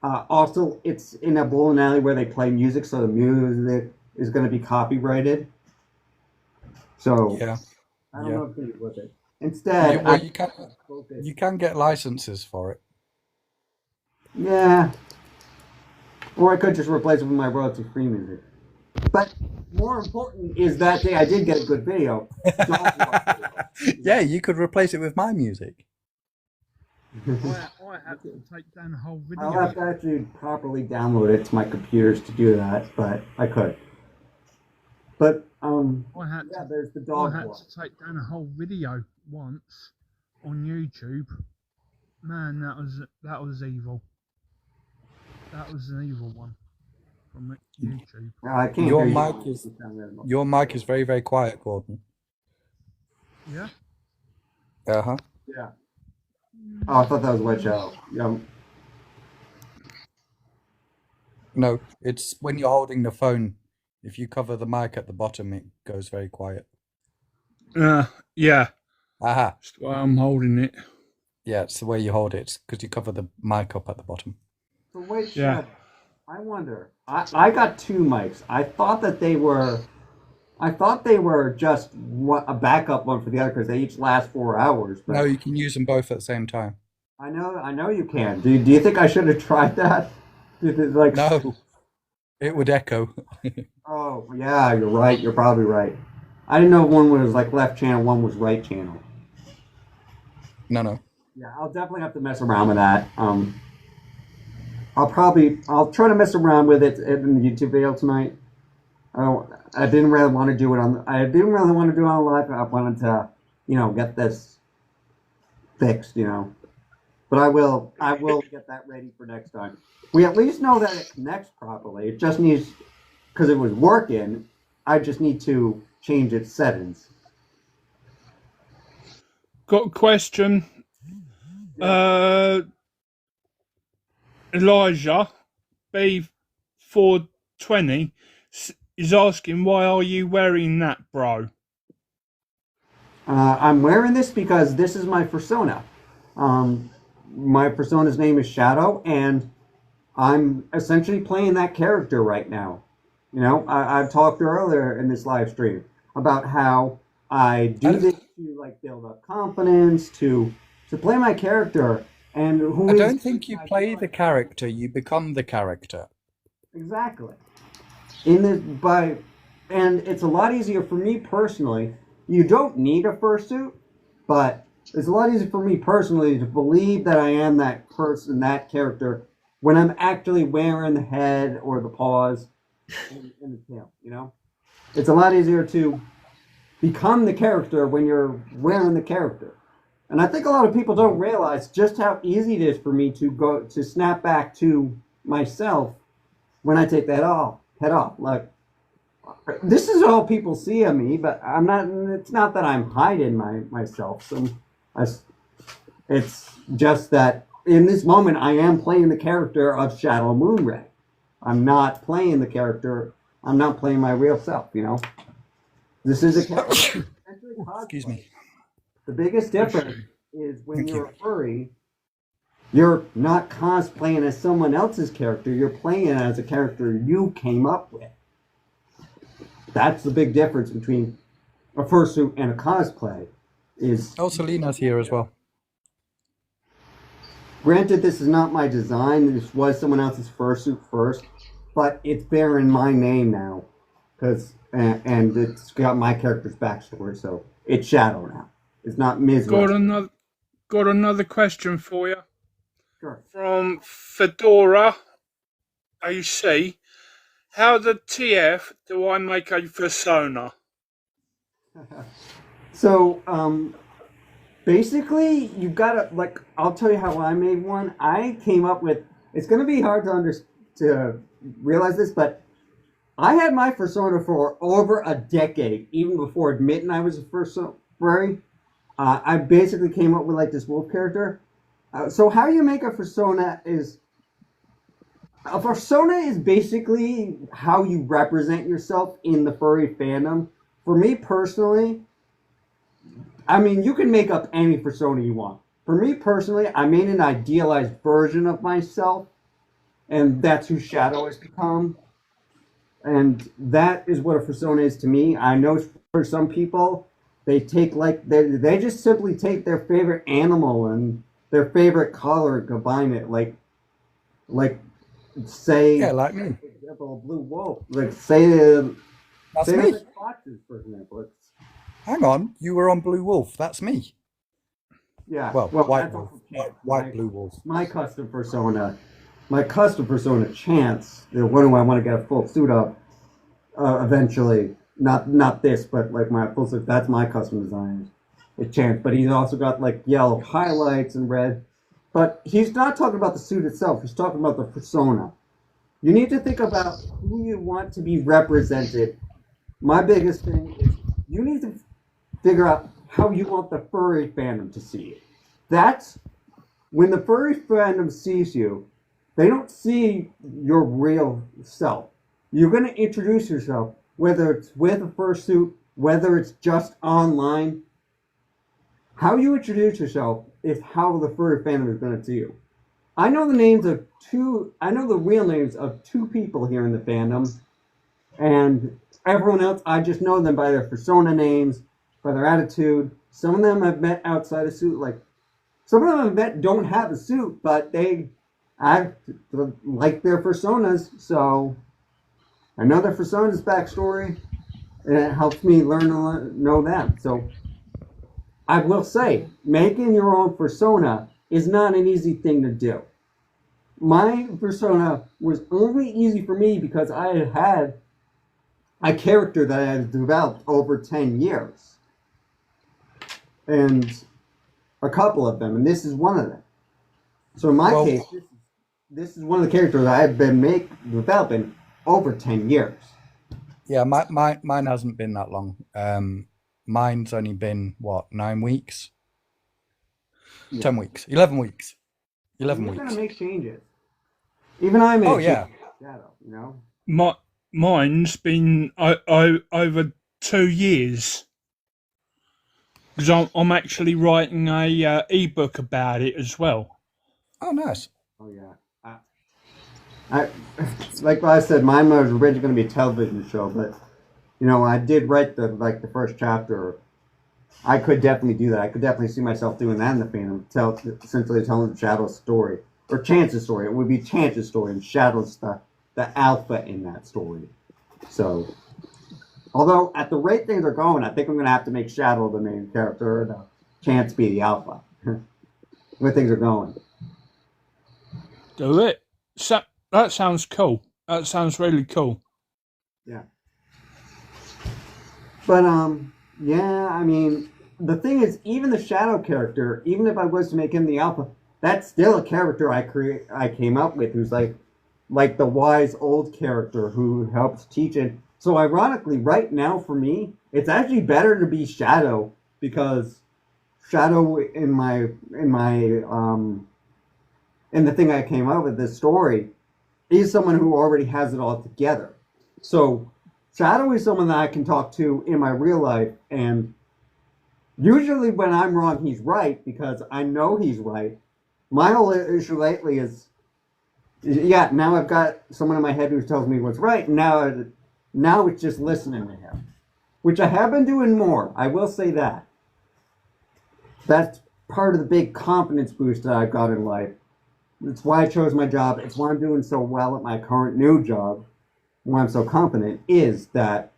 Also, it's in a bowling alley where they play music, so the music is going to be copyrighted. So Yeah, I don't yeah. know if it's worth it. Instead, Well, I focus. you can get licenses for it. Yeah, or I could just replace it with my royalty-free music. But more important is that day I did get a good video. Dog walk video. Yeah, you could replace it with my music. I had to take down the whole I'll video. have to actually properly download it to my computers to do that, but I could. But I had yeah, to, there's the I dog had walk. to take down a whole video once on YouTube. Man, that was evil. That was an evil one from YouTube. I can't Your hear you. mic is your mic is very, very quiet, Gordon. Yeah. Uh-huh. Yeah. Oh, I thought that was Wet Show. Yeah. No, it's when you're holding the phone. If you cover the mic at the bottom, it goes very quiet. Yeah. Aha. That's why I'm holding it. Yeah, it's the way you hold it, because you cover the mic up at the bottom. So wait, Yeah. Show. I wonder. I got two mics. I thought they were just a backup one for the other because they each last 4 hours. But No, you can use them both at the same time. I know you can. Do you think I should have tried that? Like, No, it would echo. oh yeah, you're right. You're probably right. I didn't know if one was like left channel, one was right channel. No. Yeah, I'll definitely have to mess around with that. I'll try to mess around with it in the YouTube video tonight. I didn't really want to do it I didn't really want to do it on live. I wanted to, get this fixed, But I will get that ready for next time. We at least know that it connects properly. It just needs, because it was working, I just need to change its settings. Got a question. Elijah B420 is asking, why are you wearing that, bro? I'm wearing this because this is my persona. My persona's name is Shadow, and I'm essentially playing that character right now. I've talked earlier in this live stream about how I do this to build up confidence, to play my character, and who I don't think you play the character; you become the character. Exactly. And it's a lot easier for me personally. You don't need a fursuit, but it's a lot easier for me personally to believe that I am that person, that character, when I'm actually wearing the head or the paws and the tail, It's a lot easier to become the character when you're wearing the character. And I think a lot of people don't realize just how easy it is for me to snap back to myself when I take that head off. Like, this is all people see of me, but I'm not. It's not that I'm hiding myself. It's just that in this moment I am playing the character of Shadow Moonray. I'm not playing the character. I'm not playing my real self. This is a character. Excuse me. The biggest difference is when you're a furry, you're not cosplaying as someone else's character. You're playing as a character you came up with. That's the big difference between a fursuit and a cosplay is, Oh, Selena's here as well. granted, this is not my design. This was someone else's fursuit first, but it's bearing my name now, and it's got my character's backstory, so it's Shadow now. It's not Ms. Got Rush. another question for you Sure. from Fedora AC. How the TF do I make a persona? So, basically, you've got to, like, I'll tell you how I made one. I came up with, it's going to be hard to realize this, but I had my persona for over a decade, even before admitting I was a furry. I basically came up with, like, this wolf character. So how you make a persona is basically how you represent yourself in the furry fandom. For me personally, I mean, you can make up any persona you want. For me personally, I made an idealized version of myself, and that's who Shadow has become. And that is what a persona is to me. I know for some people, they take they just simply take their favorite animal and their favorite color and combine it. Like say, Yeah, like me. for example, a blue wolf. Like say That's say me. like foxes, for example. Hang on, you were on Blue Wolf. That's me. Yeah. Well, Well, White that's Wolf. also Chance. White Blue Wolf. My custom persona, Chance, the one who I want to get a full suit of eventually. Not this, but like my full suit. That's my custom design. It's Chance, but he's also got like yellow highlights and red. But he's not talking about the suit itself. He's talking about the persona. You need to think about who you want to be represented. My biggest thing is you need to figure out how you want the furry fandom to see it. That's when the furry fandom sees you, they don't see your real self. You're going to introduce yourself, whether it's with a fursuit, whether it's just online. How you introduce yourself is how the furry fandom is going to see you. I know the real names of two people here in the fandom, and everyone else, I just know them by their persona names, by their attitude. Some of them I've met outside a suit, like some of them I've met don't have a suit, but I like their personas, so I know their personas backstory, and it helps me learn to know them. So I will say, making your own persona is not an easy thing to do. My persona was only easy for me because I had a character that I had developed over 10 years. And a couple of them, and this is one of them. So in my case, this is one of the characters I've been developing over 10 years. Yeah, mine hasn't been that long. Mine's only been, what, 9 weeks? Yeah. 10 weeks. 11 weeks. 11 You're weeks. gonna make changes. Even I made Oh, yeah. changes. Shadow, you know? Mine's been over 2 years because I'm actually writing a ebook about it as well. Oh, nice. Oh yeah. I like I said, mine was originally going to be a television show, but you know, I did write the first chapter. I could definitely do that. I could definitely see myself doing that in the fandom, essentially telling Shadow's story or Chance's story. It would be Chance's story, and Shadow's the alpha in that story. So, although at the rate things are going, I think I'm going to have to make Shadow the main character and Chance be the alpha. The way things are going. Do it. So, that sounds cool. That sounds really cool. Yeah. But yeah, I mean, the thing is, even the Shadow character, even if I was to make him the alpha, that's still a character I came up with who's like the wise old character who helps teach it. So ironically, right now for me, it's actually better to be Shadow because Shadow in the thing I came up with, this story, is someone who already has it all together. So Shadow is someone that I can talk to in my real life, and usually when I'm wrong, he's right because I know he's right. My whole issue lately is, yeah, now I've got someone in my head who tells me what's right, and now it's just listening to him. which I have been doing more. I will say that. That's part of the big confidence boost that I've got in life. It's why I chose my job. It's why I'm doing so well at my current new job. Why I'm so confident is that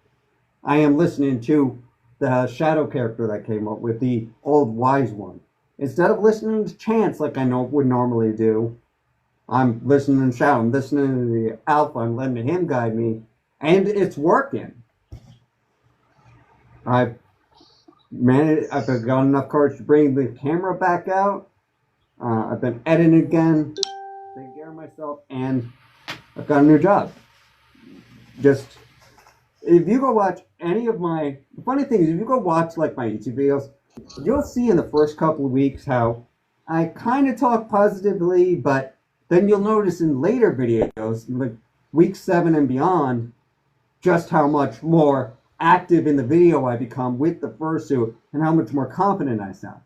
I am listening to the shadow character that came up with the old wise one. Instead of listening to Chance like I know would normally do, I'm listening to Shadow. I'm listening to the Alpha. I'm letting him guide me, and it's working. I've managed. I've got enough courage to bring the camera back out. I've been editing again, taking care of myself, and I've got a new job. Just if you go watch any of my, the funny thing is, if you go watch like my YouTube videos, you'll see in the first couple of weeks how I kind of talk positively, but then you'll notice in later videos, like week 7 and beyond, just how much more active in the video I become with the fursuit and how much more confident I sound.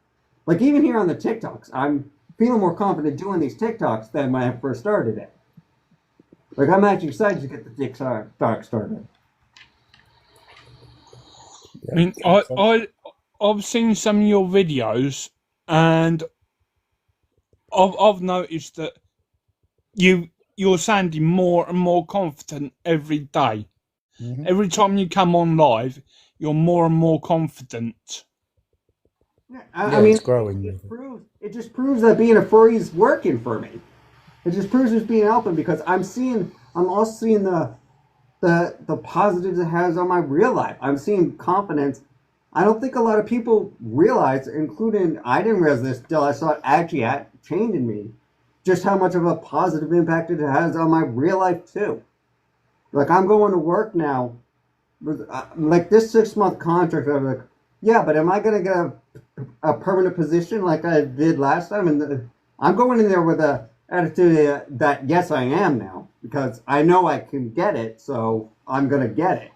Like even here on the TikToks, I'm feeling more confident doing these TikToks than when I first started it. Like I'm actually excited to get the TikTok started. I mean, I've seen some of your videos, and I've noticed that you're sounding more and more confident every day. Mhm. Every time you come on live, you're more and more confident. Yeah, Yeah, I mean, it's growing. it just proves that being a furry is working for me. It just proves it's being helping because I'm also seeing the positives it has on my real life. I'm seeing confidence. I don't think a lot of people realize, including I didn't realize this till I saw it actually changing me, just how much of a positive impact it has on my real life too. Like I'm going to work now, like this 6-month contract. I'm like, yeah, but am I going to get a permanent position like I did last time? And I'm going in there with a attitude that yes, I am now because I know I can get it, so I'm going to get it.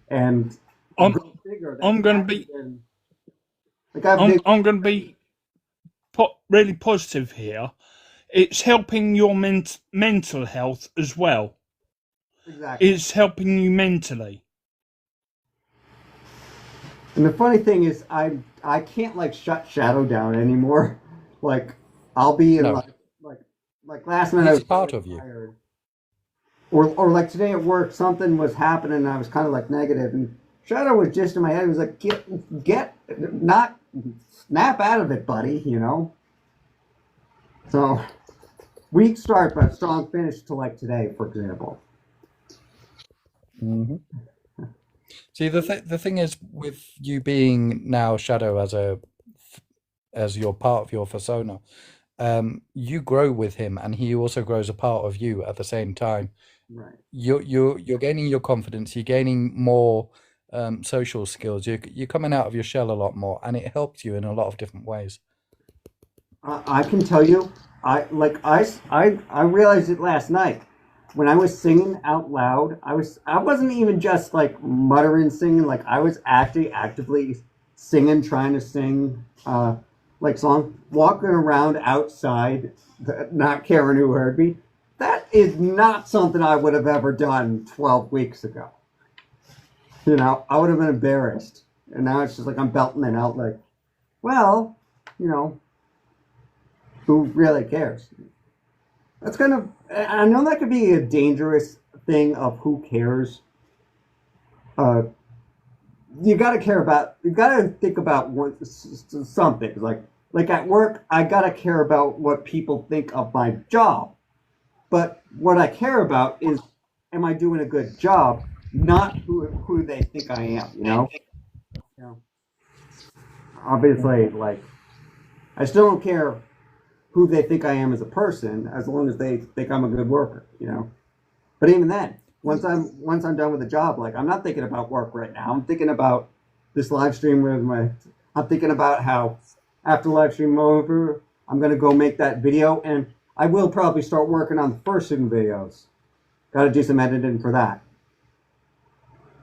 And I'm go figure I'm that gonna hasn't be been like I've been I'm gonna be really positive here. It's helping your mental health as well. exactly. It's helping you mentally. And the funny thing is, I can't like shut Shadow down anymore. Like I'll be in No, like like last night I he's was a part really of you. tired, or like today at work something was happening and I was kind of like negative, and Shadow was just in my head. He was like, get not snap out of it, buddy. You know. So weak start but strong finish to like today, for example. Hmm. See, the thing is, with you being now Shadow as your part of your persona, you grow with him, and he also grows a part of you at the same time. Right. You're gaining your confidence. You're gaining more social skills. You're coming out of your shell a lot more, and it helps you in a lot of different ways. I can tell you, I realized it last night when I was singing out loud. I wasn't even just like muttering singing. Like I was actually actively singing, trying to sing like song, walking around outside, not caring who heard me. That is not something I would have ever done 12 weeks ago. You know, I would have been embarrassed. And now it's just like I'm belting it out like, well, you know, who really cares? That's kind of, I know that could be a dangerous thing of who cares. Uh, you got to care about, you got to think about something. Like at work, I got to care about what people think of my job. But what I care about is, am I doing a good job? Not who they think I am, you know? You know, obviously, like, I still don't care who they think I am as a person, as long as they think I'm a good worker, you know. But even then, once I'm done with the job, like I'm not thinking about work right now. I'm thinking about this live stream with my. I'm thinking about how after live stream over, I'm gonna go make that video, and I will probably start working on the first two videos. Got to do some editing for that.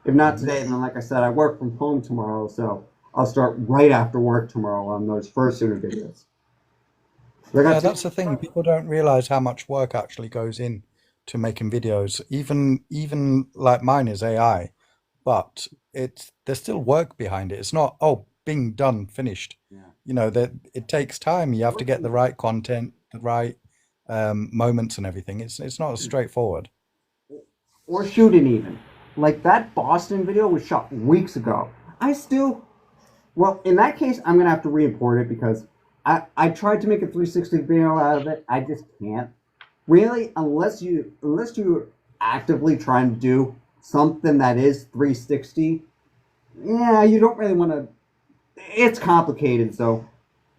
If not Mhm. today, then like I said, I work from home tomorrow, so I'll start right after work tomorrow on those first two videos. I got Yeah, two. that's the thing. People don't realize how much work actually goes in to making videos. Even like mine is AI. but there's still work behind it. It's not, oh, bing, done, finished. Yeah. You know, that it takes time. You have to get the right content, the right moments and everything. It's not as straightforward. Or shooting even. Like that Boston video was shot weeks ago. I still, well, in that case, I'm gonna have to re-import it because I tried to make a 360 video out of it. I just can't. Really, unless you actively trying to do something that is 360, yeah, you don't really want to. It's complicated, so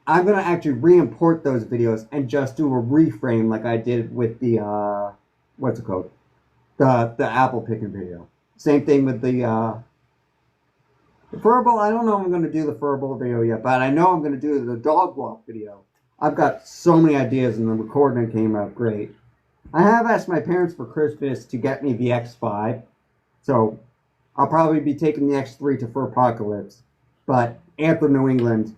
I'm gonna actually re-import those videos and just do a reframe like I did with the what's it called? The apple picking video. Same thing with the furball. I don't know if I'm gonna do the furball video yet, but I know I'm gonna do the dog walk video. I've got so many ideas, and the recording came out great. I have asked my parents for Christmas to get me the X5, so I'll probably be taking the X3 to Furpocalypse. But Anthem New England,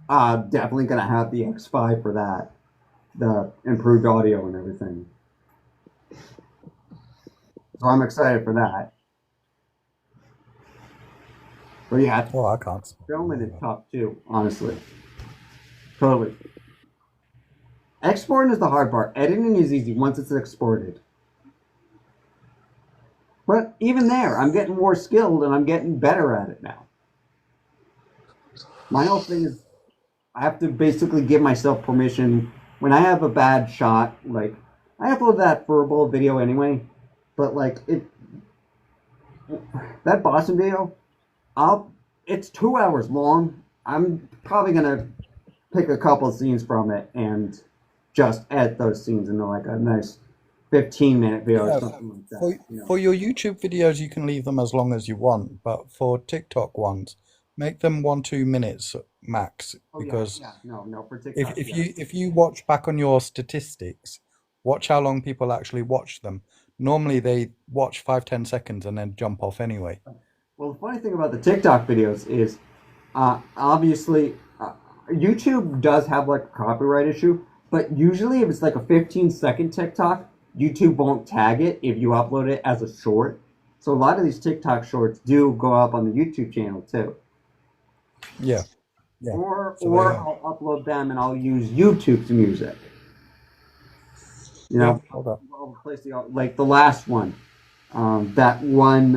definitely gonna have the X5 for that, the improved audio and everything. So I'm excited for that. But yeah, Oh, I can't. filming is tough too, honestly. Totally. Exporting is the hard part. Editing is easy once it's exported. But even there, I'm getting more skilled and I'm getting better at it now. My whole thing is I have to basically give myself permission when I have a bad shot. Like I upload that verbal video anyway, but like that Boston video, it's 2 hours long. I'm probably gonna pick a couple of scenes from it and just edit those scenes into like a nice 15-minute video Yeah, or something like that. for You know. for your YouTube videos, you can leave them as long as you want, but for TikTok ones, make them 1-2 minutes max. Oh Because yeah, no, for if TikTok, if yeah. you if you watch back on your statistics, watch how long people actually watch them. Normally they watch 5-10 seconds and then jump off anyway. Well, the funny thing about the TikTok videos is, obviously, YouTube does have like a copyright issue, but usually if it's like a 15-second TikTok, YouTube won't tag it if you upload it as a short. So a lot of these TikTok shorts do go up on the YouTube channel too. Yeah, yeah. Or So there you or go. I'll upload them and I'll use YouTube's music. You Yeah, know, hold up. I'll replace like the last one, that one,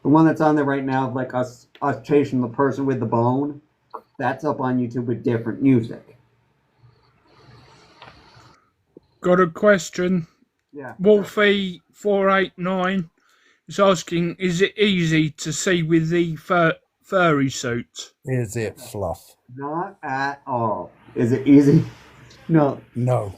the one that's on there right now, like us chasing the person with the bone. That's up on YouTube with different music. Got a question. Yeah. Wolfie489 is asking, is it easy to see with the furry suit? Is it fluff? Not at all. Is it easy? No. No.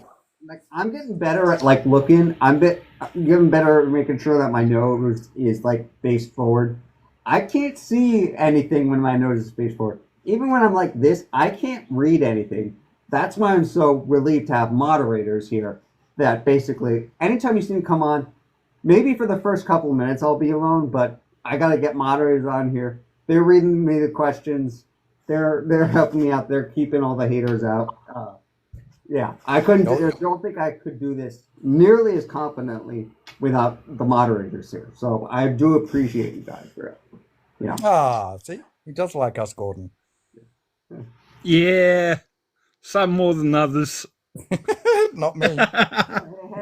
Like I'm getting better at like looking. I'm getting better at making sure that my nose is like face forward. I can't see anything when my nose is face forward. Even when I'm like this, I can't read anything. That's why I'm so relieved to have moderators here. That basically, anytime you see me come on, maybe for the first couple of minutes I'll be alone, but I gotta get moderators on here. They're reading me the questions. They're helping me out. They're keeping all the haters out. Yeah, I couldn't. I Nope. don't think I could do this nearly as confidently without the moderators here. So I do appreciate you guys for it. Yeah. Ah, see, he does like us, Gordon. Yeah, some more than others. Not me.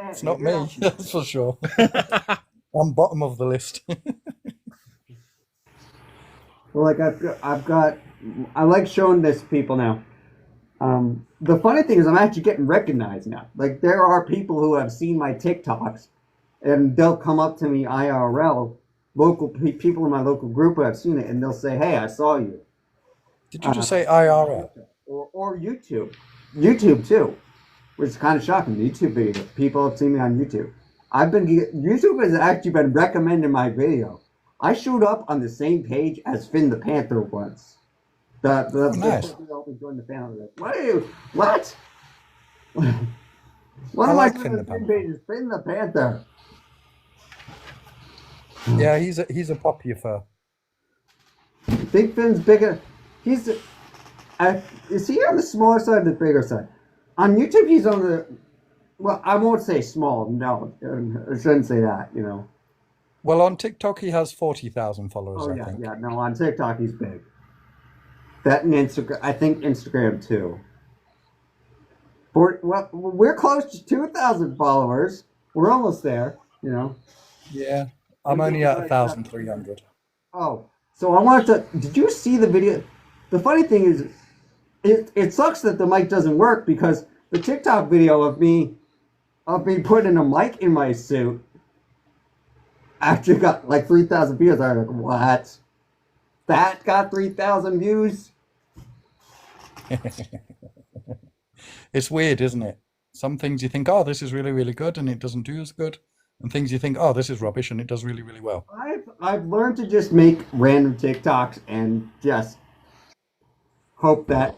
It's not me. That's for sure. I'm bottom of the list. Well, like I like showing this to people now. The funny thing is, I'm actually getting recognized now. Like there are people who have seen my TikToks, and they'll come up to me IRL, people in my local group who have seen it, and they'll say, "Hey, I saw you." Did you just say IRL? Or YouTube too, which is kind of shocking. YouTube video, people have seen me on YouTube. YouTube has actually been recommending my video. I showed up on the same page as Finn the Panther once. The Nice. person who helped me join the family. What are you? What? What I am like I Finn doing the on the same Panther. page as Finn the Panther? Yeah, he's a popular fur. I think Finn's bigger. Is he on the smaller side or the bigger side? On YouTube, he's on well, I won't say small. No, I shouldn't say that. You know, Well, on TikTok he has 40,000 followers, Oh I yeah, think. yeah. No, on TikTok he's big. That and Instagram. I think Instagram too. Well, we're close to 2,000 followers. We're almost there. You know. Yeah, I'm We only get at like 1,300. oh, so I wanted to. Did you see the video? The funny thing is, it sucks that the mic doesn't work because the TikTok video of me putting a mic in my suit actually got like 3,000 views. I was like, what? That got 3,000 views? It's weird, isn't it? Some things you think, oh, this is really, really good, and it doesn't do as good. And things you think, oh, this is rubbish, and it does really, really well. I've learned to just make random TikToks and just hope that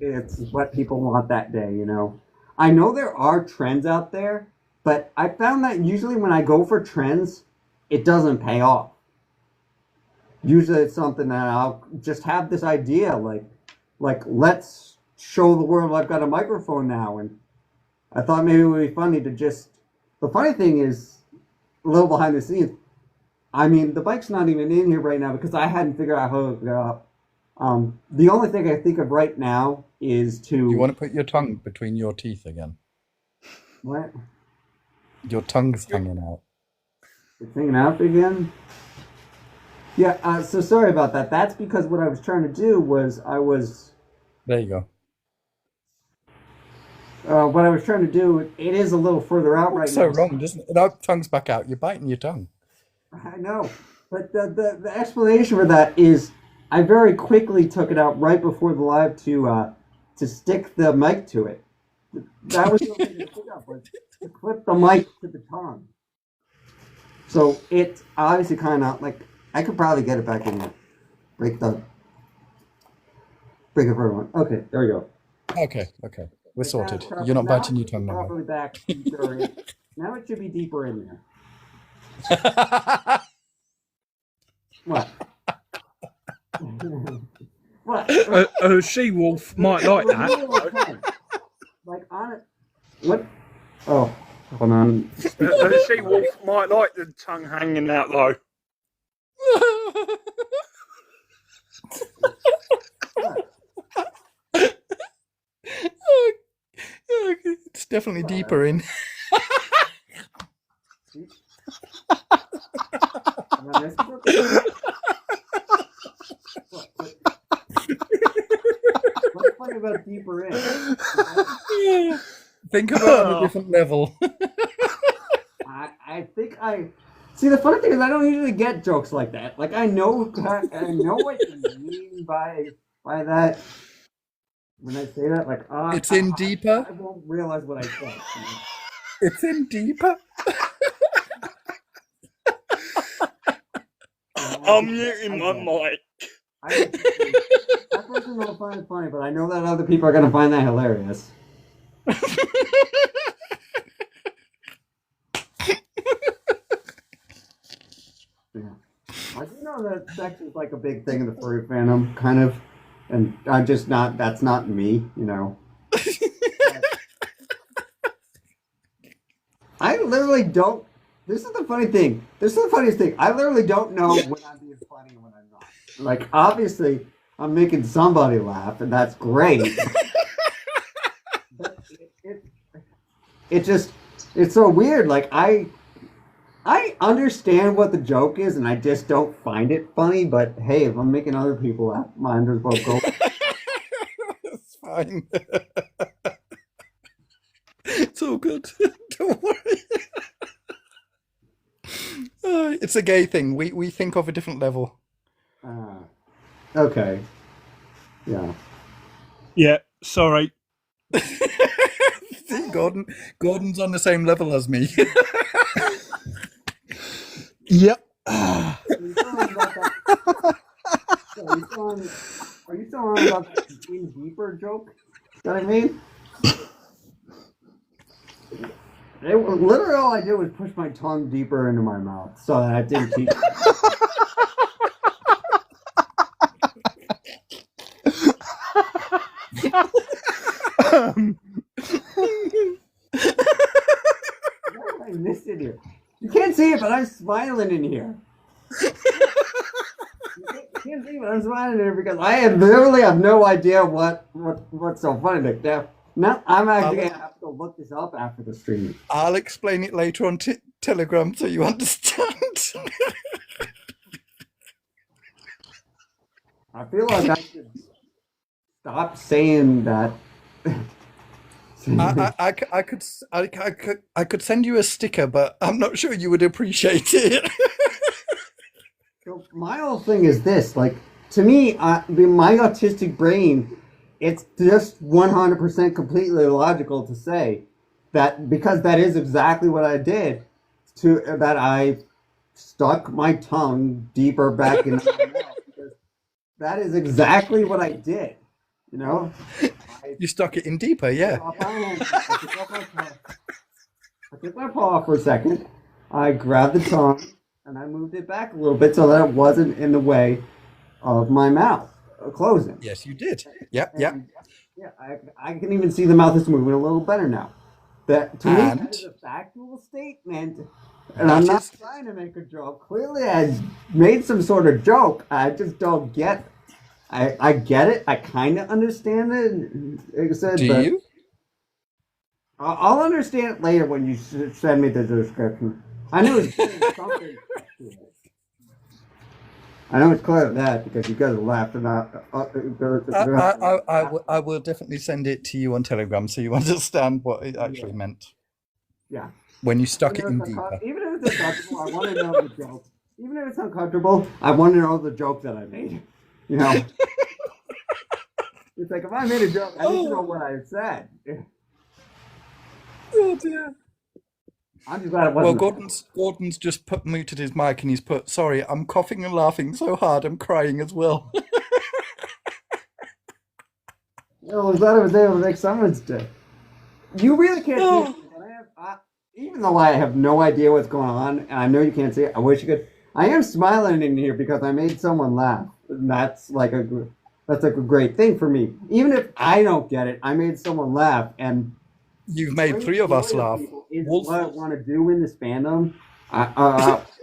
it's what people want that day, you know. I know there are trends out there, but I found that usually when I go for trends, it doesn't pay off. Usually it's something that I'll just have this idea like let's show the world I've got a microphone now, and I thought maybe it would be funny to just the funny thing is a little behind the scenes. I mean, the bike's not even in here right now because I hadn't figured out how to hook it up. The only thing I think of right now is You to want to put your tongue between your teeth again? what? Your tongue's hanging out. It's hanging out again. Yeah. So sorry about that. That's because what I was trying to do was There you go. what I was trying to do. It is a little further out right Looks so now. wrong, doesn't it? No, tongue's back out. You're biting your tongue. I know, but the explanation for that is I very quickly took it out right before the live to stick the mic to it. That was the only thing to pick up was to clip the mic to the tongue. So it's obviously kind of like I could probably get it back in there. Break it for everyone. Okay, there we go. Okay. We're But now sorted. it's proper- You're not now biting your it's tongue no more. properly back. Deeper in. Now it should be deeper in there. What? What? A she-wolf might like that. Like on it. What? Oh, hold on. A she-wolf might like the tongue hanging out, though. It's definitely deeper in. Am I missing something? What's funny about deeper in? Think of it on a different level. I think I see. The funny thing is, I don't usually get jokes like that. Like I know what you mean by that. When I say that, like It's in deeper. I won't realize what I said. It's in deeper. I'm muting my mic. That person will find it funny, but I know that other people are going to find that hilarious. Yeah. I do know that sex is like a big thing in the furry fandom, kind of, and I'm just not. That's not me, you know. I literally don't. This is the funny thing. This is the funniest thing. I literally don't know when I'm being funny and when I'm not. Like, obviously, I'm making somebody laugh, and that's great. But it just, it's so weird. Like, I understand what the joke is, and I just don't find it funny. But hey, if I'm making other people laugh, mine as well go. It's fine. It's all good. Don't worry. It's a gay thing. We think of a different level. Okay. Yeah. Yeah, sorry. See, Gordon's on the same level as me. Yep. Are you still on about that? Are you still on about that in deeper joke? You know what I mean? Literally all I did was push my tongue deeper into my mouth so that I didn't keep. What have I missed in here? You can't see it, but I'm smiling in here. You can't see, but I'm smiling in here because I literally have no idea what's so funny. Like that. Now I'm actually I'll gonna have to go look this up after the stream. I'll explain it later on Telegram so you understand. I feel like I should stop saying that. I could send you a sticker, but I'm not sure you would appreciate it. So my whole thing is this: like to me, my autistic brain, it's just 100% completely illogical to say that because that is exactly what I did. To that I stuck my tongue deeper back into my mouth because that is exactly what I did. You know, I You stuck it in deeper, took yeah. off my hand, I took my paw for a second. I grabbed the tongue and I moved it back a little bit so that it wasn't in the way of my mouth closing. Yes, you did. Yep, yep. And yeah, I can even see the mouth is moving a little better now. That to me, that And is a factual statement, and I'm that not is, trying to make a joke. Clearly, I made some sort of joke. I just don't get. I get it. I kind of understand it, like I said, do but you? I'll understand it later when you send me the description. I knew it was something. I know it's clear of that because you guys are laughing out. I will definitely send it to you on Telegram so you understand what it actually Yeah, meant yeah. when you stuck it in deeper. Even if it's uncomfortable, I want to know the joke. Even if it's uncomfortable, I want to know the joke that I made. You know, it's like if I made a joke, I need to know Oh, what I said. oh dear. I'm just glad it Well, wasn't. Gordon's just muted his mic and he's put, sorry, I'm coughing and laughing so hard I'm crying as well. I'm glad I was able to make someone's day. You really can't see it, Oh, but even though I have no idea what's going on, and I know you can't see it, I wish you could. I am smiling in here because I made someone laugh. And that's like a great thing for me. Even if I don't get it, I made someone laugh, and you've made bringing three of us joy to laugh. people is Wolf, what I want to do in this fandom.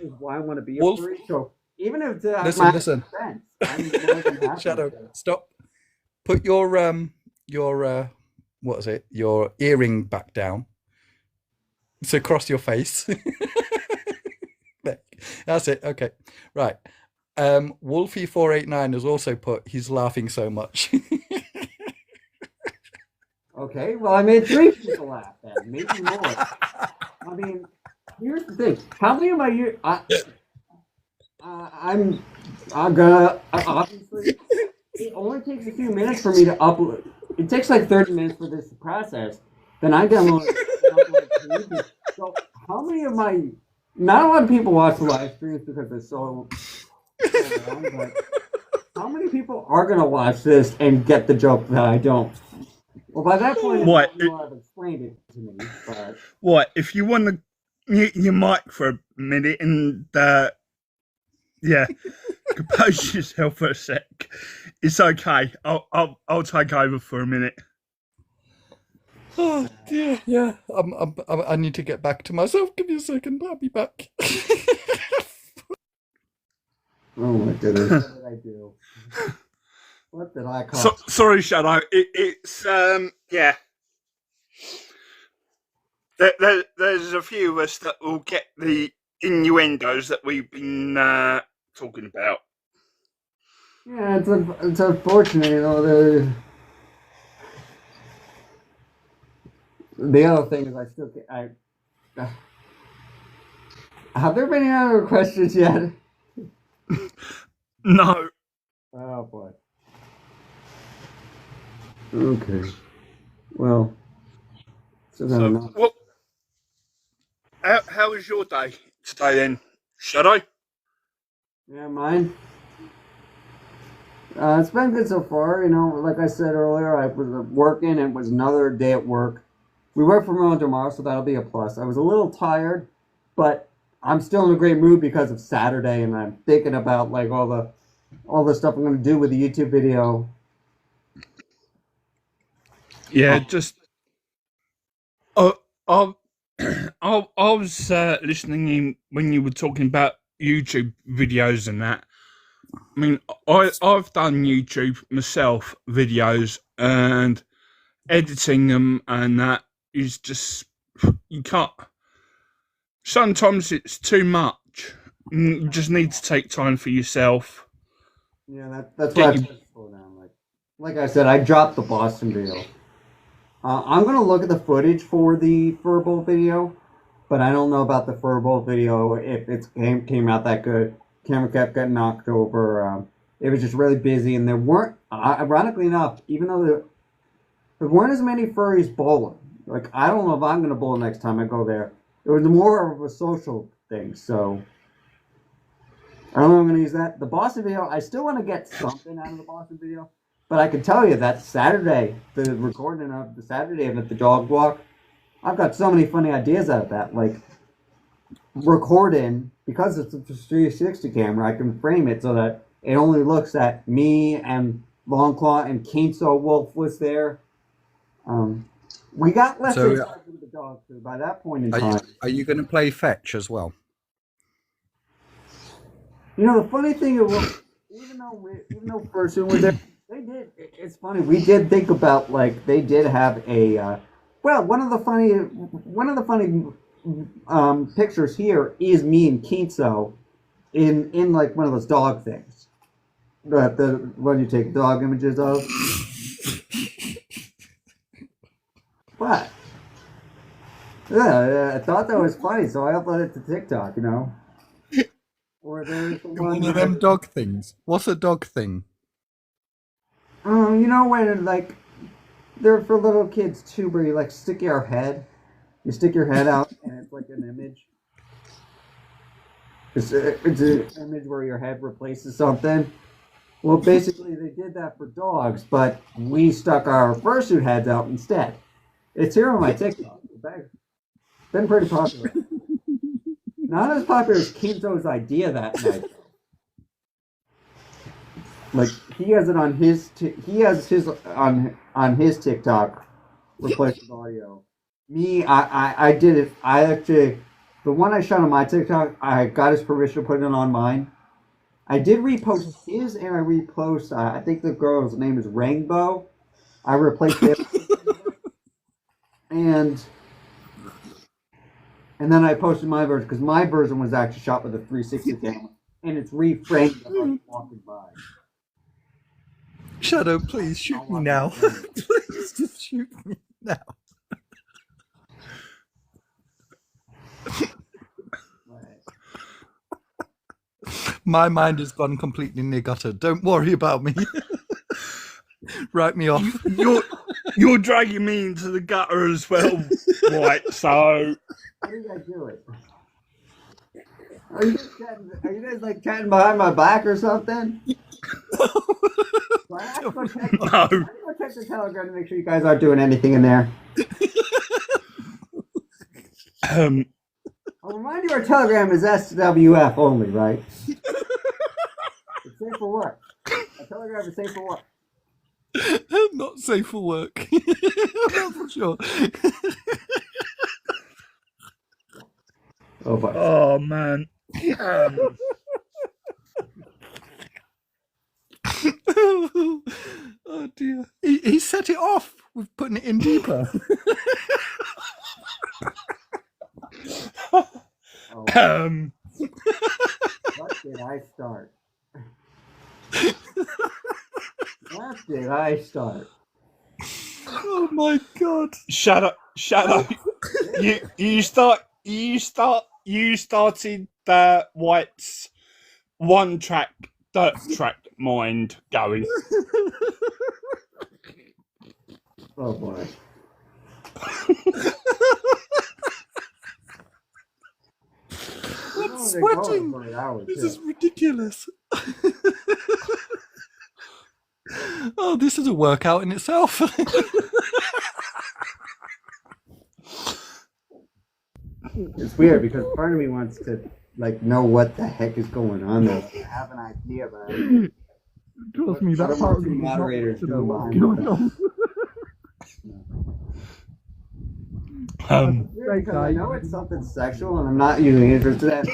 Is why I want to be a Wolf, furry. So even if it's my listen. expense, I'm more than happy Shadow, to. stop. Put your what is it? Your earring back down. So cross your face. That's it. Okay. Right. Wolfie489 has also put he's laughing so much. Okay, well, I made three people laugh then, maybe more. I mean, here's the thing: how many of my years? I'm gonna obviously. It only takes a few minutes for me to upload. It takes like 30 minutes for this to process. Then I download it. So how many of my? Not a lot of people watch the live streams because they're so long. But how many people are gonna watch this and get the joke that I don't? Well, by that point, What? you'll have explained it to me. But What? If you want to mute your mic for a minute and yeah, compose yourself for a sec, it's okay. I'll take over for a minute. Oh dear, yeah. I need to get back to myself. Give me a second. I'll be back. oh my goodness, what did I do? What did I call? Sorry, Shadow. It's yeah. There's a few of us that will get the innuendos that we've been talking about. Yeah, it's unfortunate, you know. The other thing is, I still get, have there been any other questions yet? No. Oh boy. Okay. Well, so So, well, how was your day today then, Shadow? yeah, mine. It's been good so far. You know, like I said earlier, I was working. It was another day at work. We work from home tomorrow, so that'll be a plus. I was a little tired, but I'm still in a great mood because of Saturday, and I'm thinking about like all the stuff I'm going to do with the YouTube video. Yeah, just I've I was listening in when you were talking about YouTube videos and that. I mean, I've done YouTube myself, videos, and editing them, and that is just, you can't. Sometimes it's too much. You just need to take time for yourself. Yeah, that's why I Get have you. to slow down. Like I said, I dropped the Boston video. I'm gonna look at the footage for the Furbolt video, but I don't know about the Furbolt video if it came out that good. Camera kept getting knocked over. It was just really busy, and there weren't, ironically enough, even though there weren't as many furries bowling. Like I don't know if I'm gonna bowl next time I go there. It was more of a social thing, so I don't know if I'm gonna use that. The Boston video, I still want to get something out of the Boston video. But I can tell you that Saturday, the recording of the Saturday event, the dog walk, I've got so many funny ideas out of that. Like recording, because it's a 360 camera, I can frame it so that it only looks at me and Longclaw and Kinso Wolf was there. We got less than 5 with the dog, so by that point in time. Are you going to play fetch as well? You know, the funny thing is, even though Fursuit was there, they did. It's funny. We did think about like they did have a. Well, one of the funny pictures here is me and Kinso in like one of those dog things. The one you take dog images of. What? Yeah, I thought that was funny, so I uploaded it to TikTok. You know. Or there's the One of them dog things. What's a dog thing? You know when like they're for little kids too, where you like stick your head out, and it's like an image. It's an image where your head replaces something. Well, basically they did that for dogs, but we stuck our fursuit heads out instead. It's here on my TikTok. It's been pretty popular. Not as popular as Kinzo's idea that night. Like he has it on his on his TikTok replace with audio. Me, I did it. I actually the one I shot on my TikTok, I got his permission to put it on mine. I did repost his, and I repost. I think the girl's name is Rainbow. I replaced it, and then I posted my version because my version was actually shot with a 360 camera, and it's reframed of walking by. Shadow, please shoot me now. Please just shoot me now. My mind has gone completely near gutter. Don't worry about me. Write me off. You're dragging me into the gutter as well, right? So. What are you guys doing? Are you guys like chatting behind my back or something? So I have to go check the Telegram to make sure you guys aren't doing anything in there. I'll remind you, our Telegram is SWF only, right? It's safe for work. Our Telegram is safe for work. Not safe for work. Not for sure. Oh, boy. Oh man. Oh dear. He set it off with putting it in deeper. What did I start? What did I start? Oh my god. Shut up. You started the White's one track, dirt track mind going. Oh boy. I'm sweating. This is ridiculous. Oh, this is a workout in itself. It's weird because part of me wants to like know what the heck is going on though. I have an idea about it. Trust me, that part of the moderators do what's going on. Weird because I know it's something sexual, and I'm not usually interested in.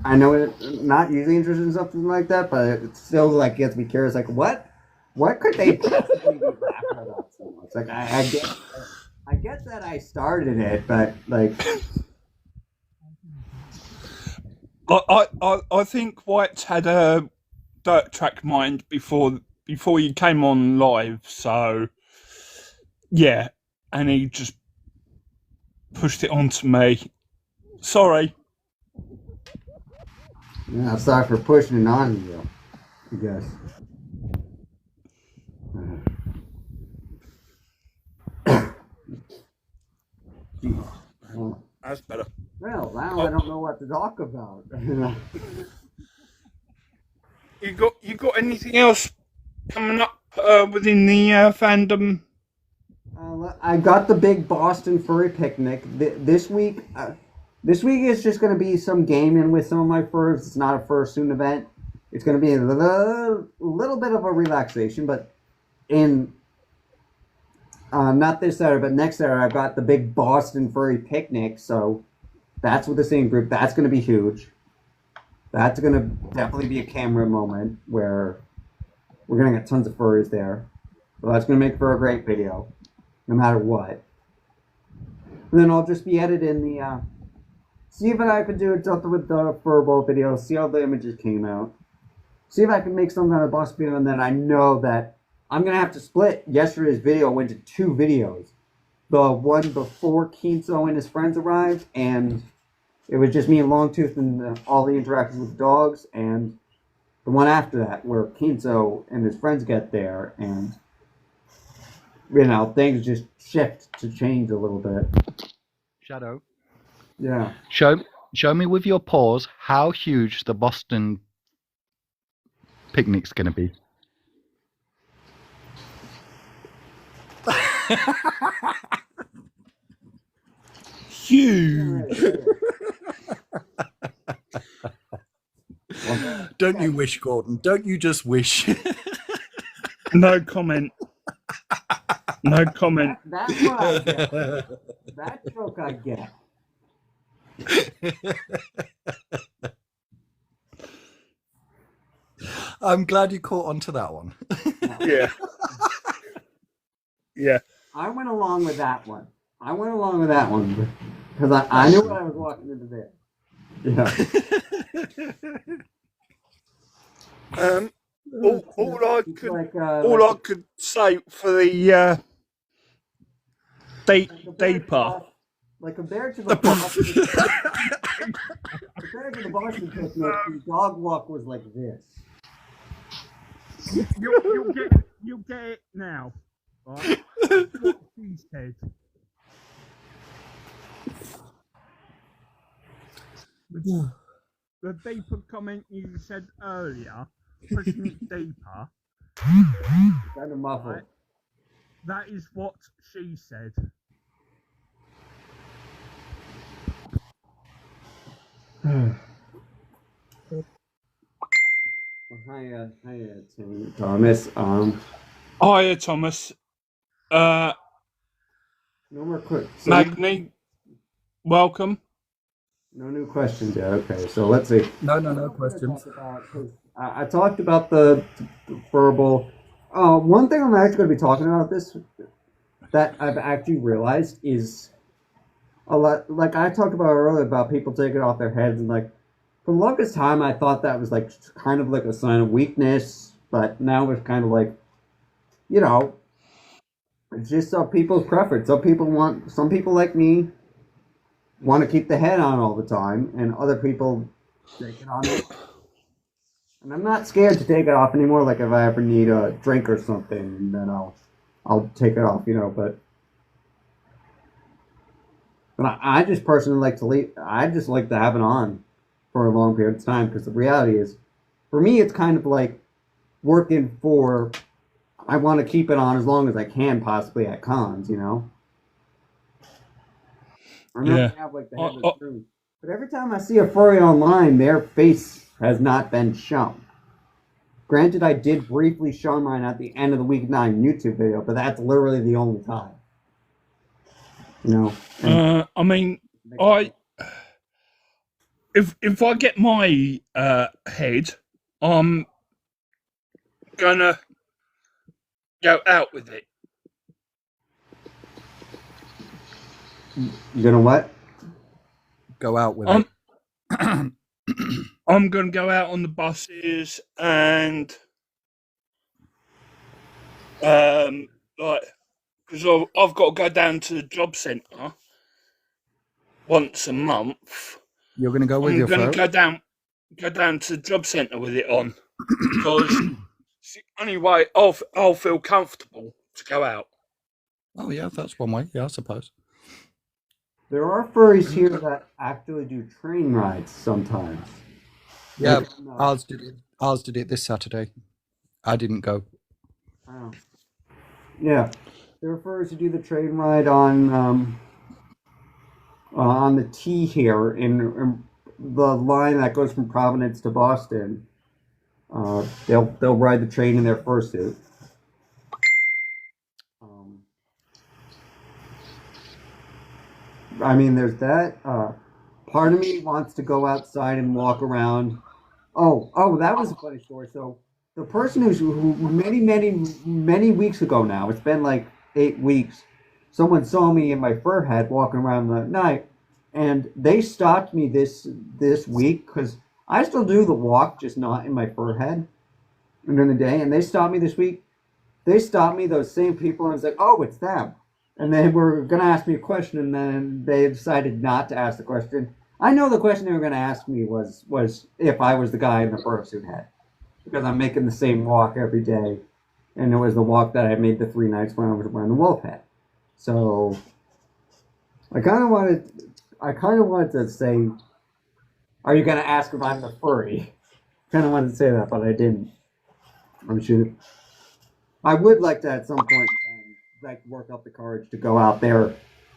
I know not usually interested in something like that, but it still like gets me curious. Like, what could they possibly be laughing about so much? Like, I get that I started it, but like, I think White's had a dirt track mind before you came on live, so yeah, and he just pushed it onto me. Sorry. yeah, sorry for pushing it on you. I guess. Well, That's better. now I don't know what to talk about. You got anything else coming up within the fandom? I got the big Boston furry picnic this week. This week is just going to be some gaming with some of my furs. It's not a fursuit event. It's going to be a little bit of a relaxation, but in not this Saturday, but next Saturday, I've got the big Boston furry picnic. So that's with the same group. That's going to be huge. That's going to definitely be a camera moment where we're going to get tons of furries there. So that's going to make for a great video, no matter what. And then I'll just be editing the, see if I can do something with the Furbo video, see how the images came out. See if I can make some kind of boss video, and then I know that I'm going to have to split yesterday's video into 2 videos. The one before Kinzo and his friends arrived, and it was just me and Longtooth and all the interactions with the dogs, and the one after that, where Kinzo and his friends get there, and, you know, things just shift to change a little bit. Shadow, Yeah. show me with your paws how huge the Boston picnic's going to be. Huge. Don't you wish, Gordon? Don't you just wish? No comment. No comment. That's what I get. That joke I get. I'm glad you caught on to that one. Yeah. Yeah. I went along with that one. Because I knew what I was walking into there. Yeah. All I could say for the deeper. Like compared to the Boston, picnic, the dog walk was like this. You'll get it now. Right? Cheese head. The deeper comment you said earlier, pushing it deeper. Kind of muffled. Right? That is what she said. Hiya, Thomas. Hiya, Thomas. No more questions. Magni, welcome. No new questions yet. Okay, so let's see. No questions. I talked about the verbal. One thing I'm actually going to be talking about this that I've actually realized is a lot. Like I talked about earlier about people taking off their heads, and like for the longest time I thought that was like kind of like a sign of weakness, but now it's kind of like, you know, it's just some people's preference. Some people like me want to keep the head on all the time, and other people take it on. And I'm not scared to take it off anymore. Like if I ever need a drink or something, then I'll take it off, you know. But I just personally like to leave. I just like to have it on for a long period of time, because the reality is, for me, it's kind of like working for. I want to keep it on as long as I can, possibly at cons, you know. I'm not gonna have like the headless truth, but every time I see a furry online, their face has not been shown. Granted, I did briefly show mine at the end of the week 9 YouTube video, but that's literally the only time. you know. And I mean, I if I get my head, I'm gonna go out with it. you gonna what? Go out with I'm it. I'm gonna go out on the buses and like because I've got to go down to the job centre once a month. You're going to go with I'm your gonna phone? go down to the job centre with it on because it's the only way I'll feel comfortable to go out. Oh, yeah, that's one way. Yeah, I suppose. There are furries here that actually do train rides sometimes. Yeah, Like, Ours did it this Saturday. I didn't go. oh, yeah, there are furries who do the train ride on the T here in the line that goes from Providence to Boston. They'll ride the train in their fursuit. Um, I mean, there's that. Part of me wants to go outside and walk around. Oh, that was a funny story. So the person who many weeks ago now, it's been like 8 weeks. Someone saw me in my fur hat walking around the night, and they stopped me this week because I still do the walk, just not in my fur head during the day. And they stopped me this week. They stopped me, those same people, and I was like, oh, it's them. And they were going to ask me a question, and then they decided not to ask the question. I know the question they were going to ask me was if I was the guy in the fursuit hat, because I'm making the same walk every day, and it was the walk that I made the 3 nights when I was wearing the wolf hat. So I kind of wanted to say, are you going to ask if I'm the furry? Kind of wanted to say that, but I didn't. I'm sure. I would like to at some point in time, like work up the courage to go out there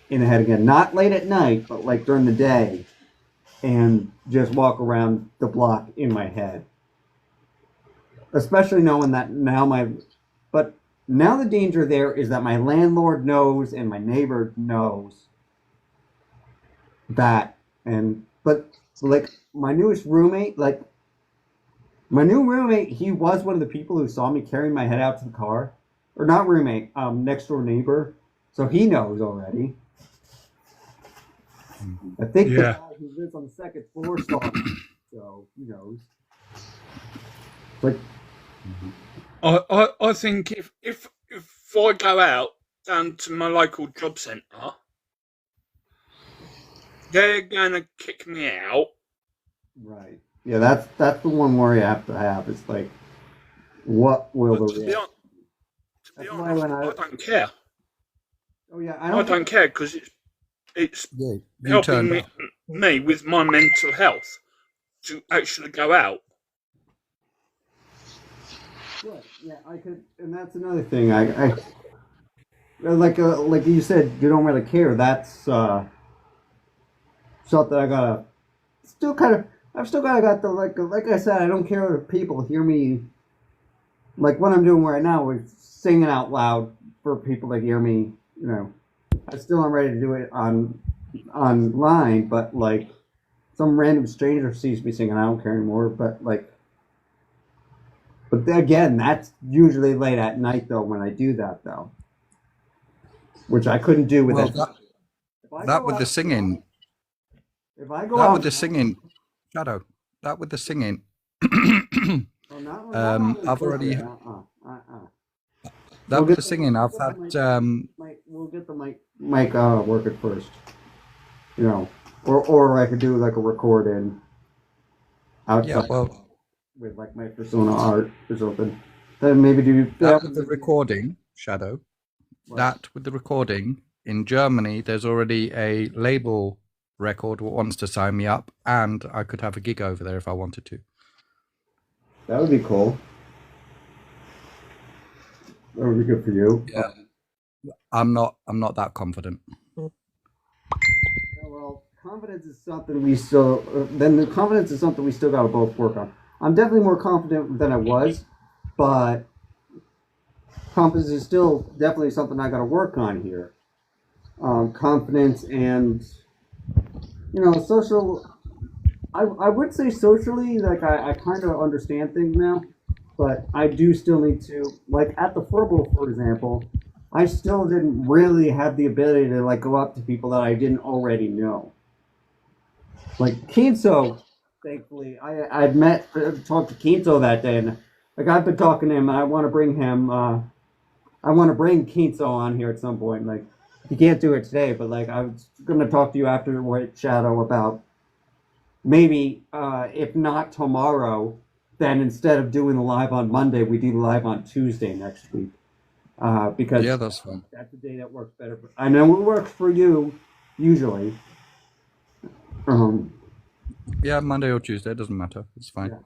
in the head again, not late at night, but like during the day, and just walk around the block in my head. Especially knowing that but now the danger there is that my landlord knows and my neighbor knows that, but like my new roommate, he was one of the people who saw me carrying my head out to the car, or not roommate, next door neighbor, so he knows already. I think the Yeah, guy who lives on the second floor saw me, so he knows. But I think if I go out down to my local job centre, they're gonna kick me out. right, yeah, that's the one worry I have to have. It's like, what will But the reaction? to be That's why honest, when I I don't care. oh yeah, I I don't care. don't care because it's Yeah, you helping turned up. me with my mental health to actually go out. Right, yeah, I could, and that's another thing. I like you said, you don't really care. That's something I gotta still kind of. I've still gotta got the like I said. I don't care if people hear me like what I'm doing right now is singing out loud for people to hear me. You know, I still am ready to do it online, but like some random stranger sees me singing, I don't care anymore. But again, that's usually late at night though when I do that though, which I couldn't do with Well, this. If I that go with the out now, singing, if I go that with out the now, singing, Shadow, that with the singing. oh, not on my I've birthday. already Uh. that with the singing. I've had We'll get the mic working first. You know, or I could do like a recording yeah. outside Well, with like my persona art or something. Then maybe do that that. with the recording, Shadow. What? That with the recording in Germany, there's already a label record who wants to sign me up, and I could have a gig over there if I wanted to. That would be cool. That would be good for you. Yeah, I'm not that confident. Yeah, well, confidence is something we still. Then the confidence is something we still got to both work on. I'm definitely more confident than I was, but confidence is still definitely something I got to work on here. confidence and social. I would say socially, like I kind of understand things now, but I do still need to, like at the Furble, for example, I still didn't really have the ability to like go up to people that I didn't already know. Like Kinso, thankfully, I'd met talked to Kinso that day, and like I've been talking to him, and I want to bring him. I want to bring Kinso on here at some point. Like he can't do it today, but like I was going to talk to you after White Shadow about maybe if not tomorrow, then instead of doing the live on Monday, we do the live on Tuesday next week. Because Yeah, that's fine. that's the day that works better. I know it works for you usually. Um, Yeah, Monday or Tuesday, it doesn't matter. It's fine.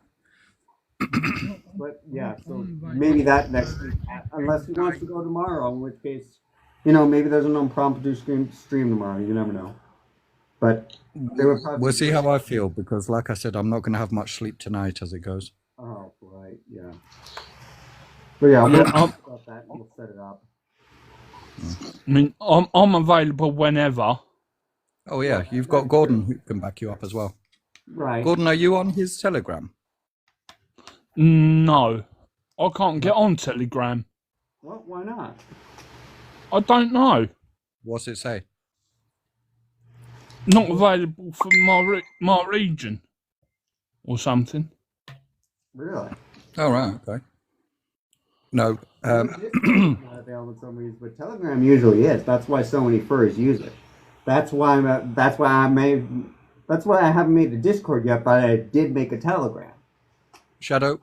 but yeah, so maybe that next week, unless he wants to go tomorrow, in which case, maybe there's an impromptu stream tomorrow. You never know. But they would probably. We'll see how I feel because, like I said, I'm not going to have much sleep tonight as it goes. Oh, right, yeah. But yeah, we'll talk about that and we'll set it up. I mean, I'm available whenever. Oh yeah, you've got Gordon who can back you up as well. Right. Gordon, are you on his Telegram? No, I can't get on Telegram. Well, why not? I don't know. What's it say? Not available for my region or something. Really? Oh right, okay. No, Not available in some reasons, but Telegram usually is. That's why so many furries use it. That's why I haven't made a Discord yet, but I did make a Telegram. Shadow,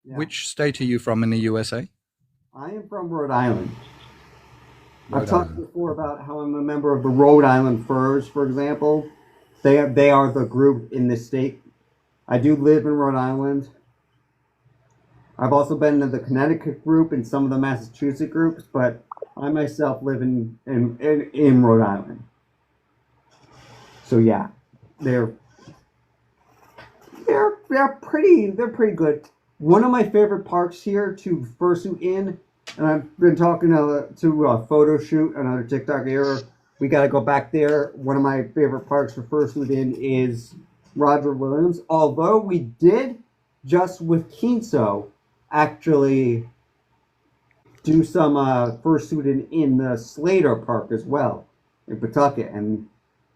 Yeah. which state are you from in the USA? I am from Rhode Island. Rhode I've talked Island. before about how I'm a member of the Rhode Island Furs, for example. They are the group in this state. I do live in Rhode Island. I've also been in the Connecticut group and some of the Massachusetts groups, but I myself live in Rhode Island. So yeah, they're pretty good. One of my favorite parks here to fursuit in, and I've been talking to a photo shoot, another TikTok era. We got to go back there. One of my favorite parks for fursuit in is Roger Williams. Although we did just with Kinso actually do some fursuit in the Slater Park as well in Pawtucket, and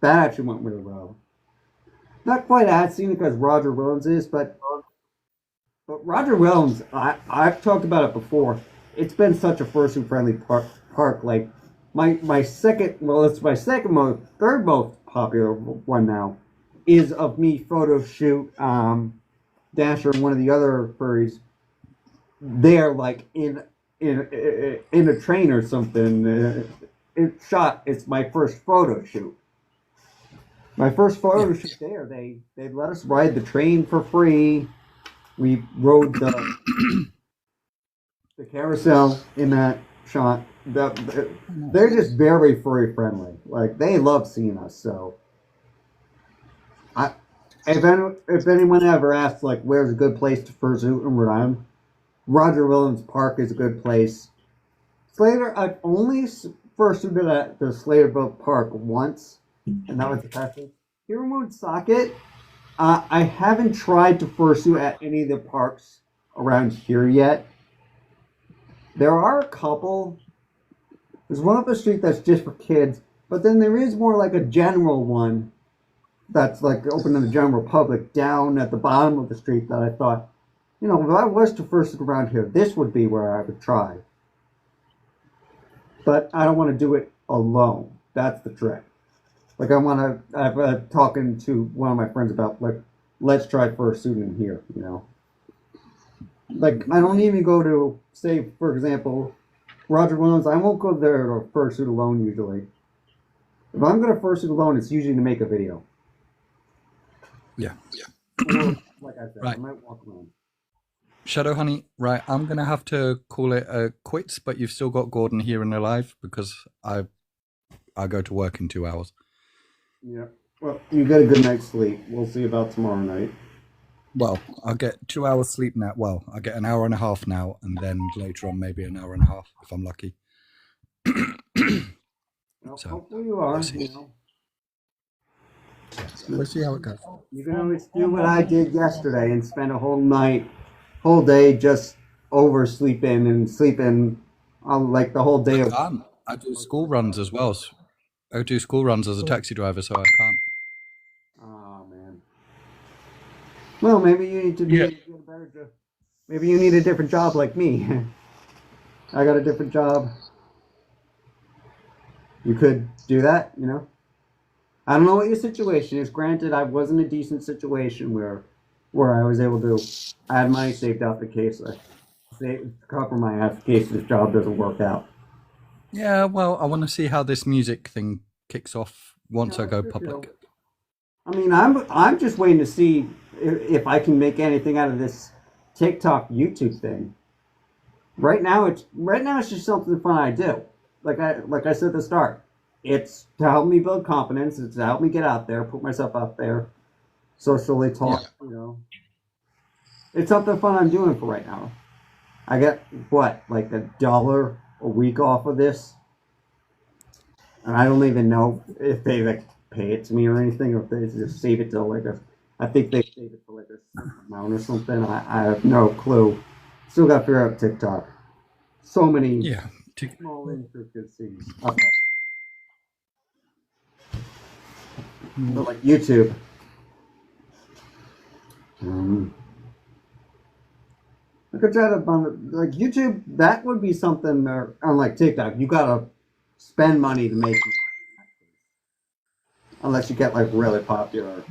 that actually went really well. Not quite as scenic as Roger Williams is, but Roger Williams, I've talked about it before. It's been such a fursuit friendly park. Like my second, well, it's my third most popular one now, is of me photo shoot Dasher and one of the other furries. They're like in a train or something. It's my first photo shoot. My first photo shoot there. They let us ride the train for free. We rode the carousel in that shot. They're just very furry friendly. Like they love seeing us. So, if anyone ever asks like where's a good place to fursuit in Rhode Island, Roger Williams Park is a good place. Slater, I've only fursuited at the Slaterville Park once, and that was the testing. Here in Woonsocket, I haven't tried to fursuit at any of the parks around here yet. There are a couple. There's one up the street that's just for kids, but then there is more like a general one that's like open to the general public down at the bottom of the street that I thought, if I was to fursuit around here, this would be where I would try. But I don't want to do it alone. That's the trick. Like I'm talking to one of my friends about like, let's try fursuiting here, Like I don't even go to, say, for example, Roger Williams. I won't go there to fursuit alone usually. If I'm going to fursuit alone, it's usually to make a video. Yeah. Or, like I said, Right. I might walk around. Shadow Honey, right, I'm going to have to call it quits, but you've still got Gordon here in the live because I go to work in 2 hours. Yeah. Well, you get a good night's sleep. We'll see about tomorrow night. Well, I'll get 2 hours sleep now. Well, I'll get an hour and a half now, and then later on maybe an hour and a half if I'm lucky. Well, So hopefully you are. we'll see. You know, We'll see how it goes. you can always do what I did yesterday and spend a whole night, whole day just oversleeping and sleeping on like the whole day I of. can't. I do school runs as well. I do school runs as a taxi driver, so I can't. Oh man. Well, maybe you need to Yeah. get a better job. Maybe you need a different job like me. I got a different job. You could do that, you know. I don't know what your situation is. Granted, I was in a decent situation where I was able to. I had money saved up in case I cover my ass in case this job doesn't work out. Yeah, well, I want to see how this music thing kicks off once I go You know, public. I mean, I'm just waiting to see if I can make anything out of this TikTok YouTube thing. Right now it's just something fun I do. Like I said at the start, it's to help me build confidence. It's to help me get out there, put myself out there, socially talk. Yeah. You know, it's something fun I'm doing for right now. I get what like $1 a week off of this, and I don't even know if they like pay it to me or anything, or if they just save it to like a. I think they save it for like a certain amount or something. I have no clue. Still got to figure out TikTok. So many Yeah. small intricacies. But like YouTube. Um, I could try to like YouTube. That would be something. Unlike TikTok, you gotta spend money to make it, unless you get like really popular.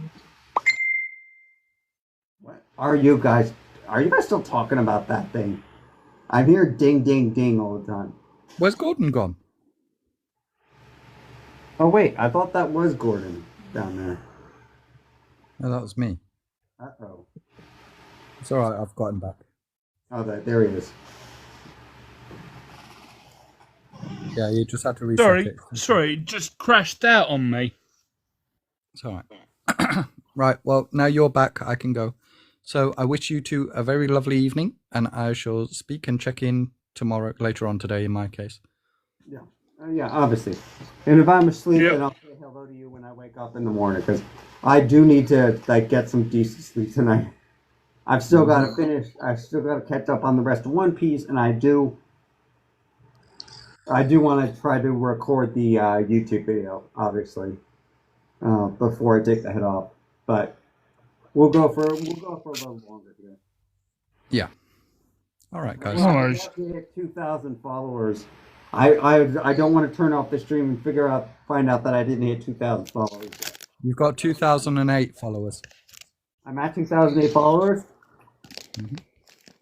What are you guys? Are you guys still talking about that thing? I'm here ding ding ding all the time. Where's Gordon gone? Oh wait, I thought that was Gordon down there. No, that was me. Uh-oh. It's all right. I've got him back. Oh, there he is. Yeah, you just had to reset it. Sorry, it just crashed out on me. It's all right. Right. Well, now you're back. I can go. So I wish you two a very lovely evening, and I shall speak and check in tomorrow, later on today, in my case. Yeah. Yeah, obviously. And if I'm asleep, Yep. then I'll say hello to you when I wake up in the morning, because I do need to like get some decent sleep tonight. I've still got to finish. I've still got to catch up on the rest of One Piece, and I do want to try to record the YouTube video, obviously, before I take the head off. But we'll go for a little longer here. Yeah. All right, guys. No worries. Once we hit 2,000 followers, I don't want to turn off the stream and find out that I didn't hit 2,000 followers yet. You've got 2008 followers. I'm at 2,008 followers. Mhm.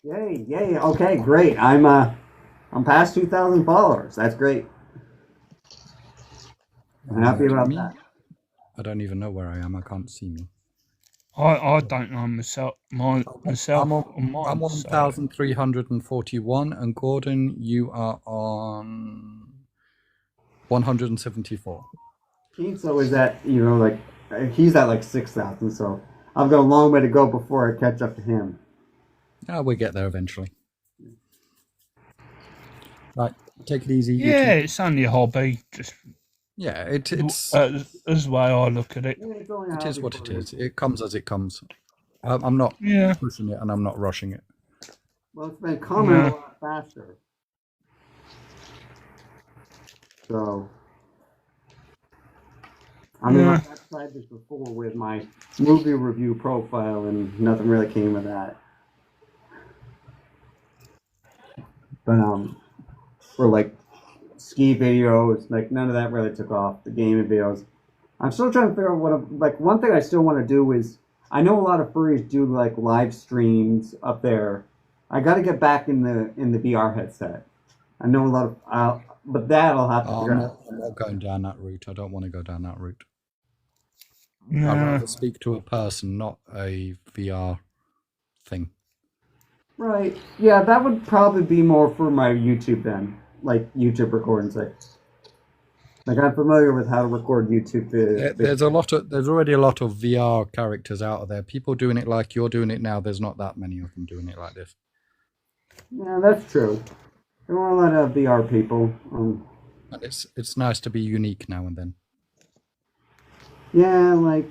Yay! Okay, great. I'm past 2,000 followers. That's great. I'm happy about Me? that. I don't even know where I am. I can't see me. I don't know myself I'm on on mine. 1,341, and Gordon, you are on 174. So is that like he's at like 6,000. So I've got a long way to go before I catch up to him. We'll get there eventually. Right, take it easy. Yeah, it's only a hobby. Just Yeah, it's as the way I look at it. Yeah, it's only a it is hobby what for it me. is. It comes as it comes. I'm not Yeah. pushing it, and I'm not rushing it. Well, it's been coming a lot faster. So, I mean, Yeah. I've tried this before with my movie review profile, and nothing really came of that. But for like ski videos, like none of that really took off. The gaming videos, I'm still trying to figure out like one thing I still want to do is I know a lot of furries do like live streams up there. I got to get back in the VR headset. I know a lot of, but that I'll have to figure out. I'm not going down that route. I don't want to go down that route. I'd No. rather speak to a person, not a VR thing. Right. Yeah, that would probably be more for my YouTube then, like YouTube recordings. Like I'm familiar with how to record YouTube videos. There's already a lot of VR characters out there. People doing it like you're doing it now. There's not that many of them doing it like this. Yeah, that's true. There are a lot of VR people. And it's nice to be unique now and then. Yeah, like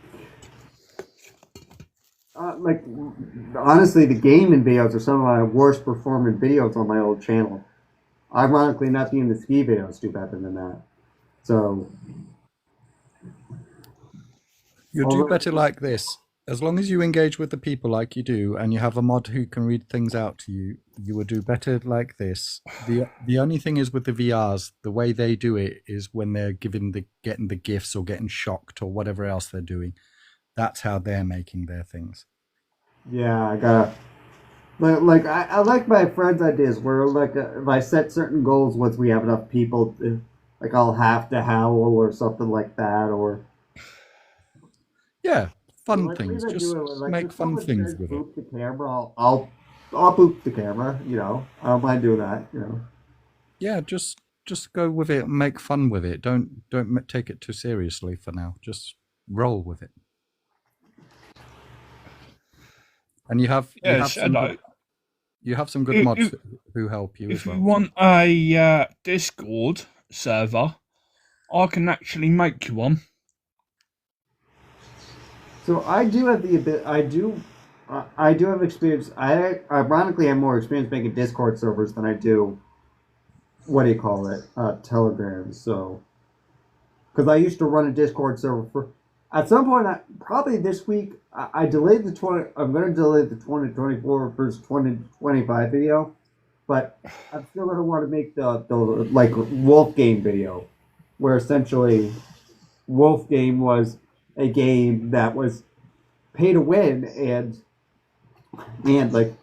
honestly, the gaming videos are some of my worst performing videos on my old channel. Ironically, nothing in the ski videos do better than that. So, You do although better like this. As long as you engage with the people like you do, and you have a mod who can read things out to you, you will do better like this. The only thing is with the VRs, the way they do it is when they're getting the gifts or getting shocked or whatever else they're doing. That's how they're making their things. yeah, I gotta I like my friends' ideas where if I set certain goals once we have enough people, like I'll have to howl or something like that, or Yeah, fun like we things. even do Just it like make if fun someone things says with it. boop the camera, I'll boop the camera. I don't mind doing that. Yeah, just go with it and make fun with it. Don't take it too seriously for now. Just roll with it. And Yeah, Shadow. you have some good If, mods if, who help you as if you well. So. want a Discord server, I can actually make you one. So I do have the ability. I do have experience. I ironically have more experience making Discord servers than I do. What do you call it? Telegrams. So because I used to run a Discord server for. At some point, probably this week, I delayed the 20. I'm going to delay the 2024 versus 2025 video, but I'm still going to want to make the like Wolf Game video, where essentially Wolf Game was a game that was pay to win, and like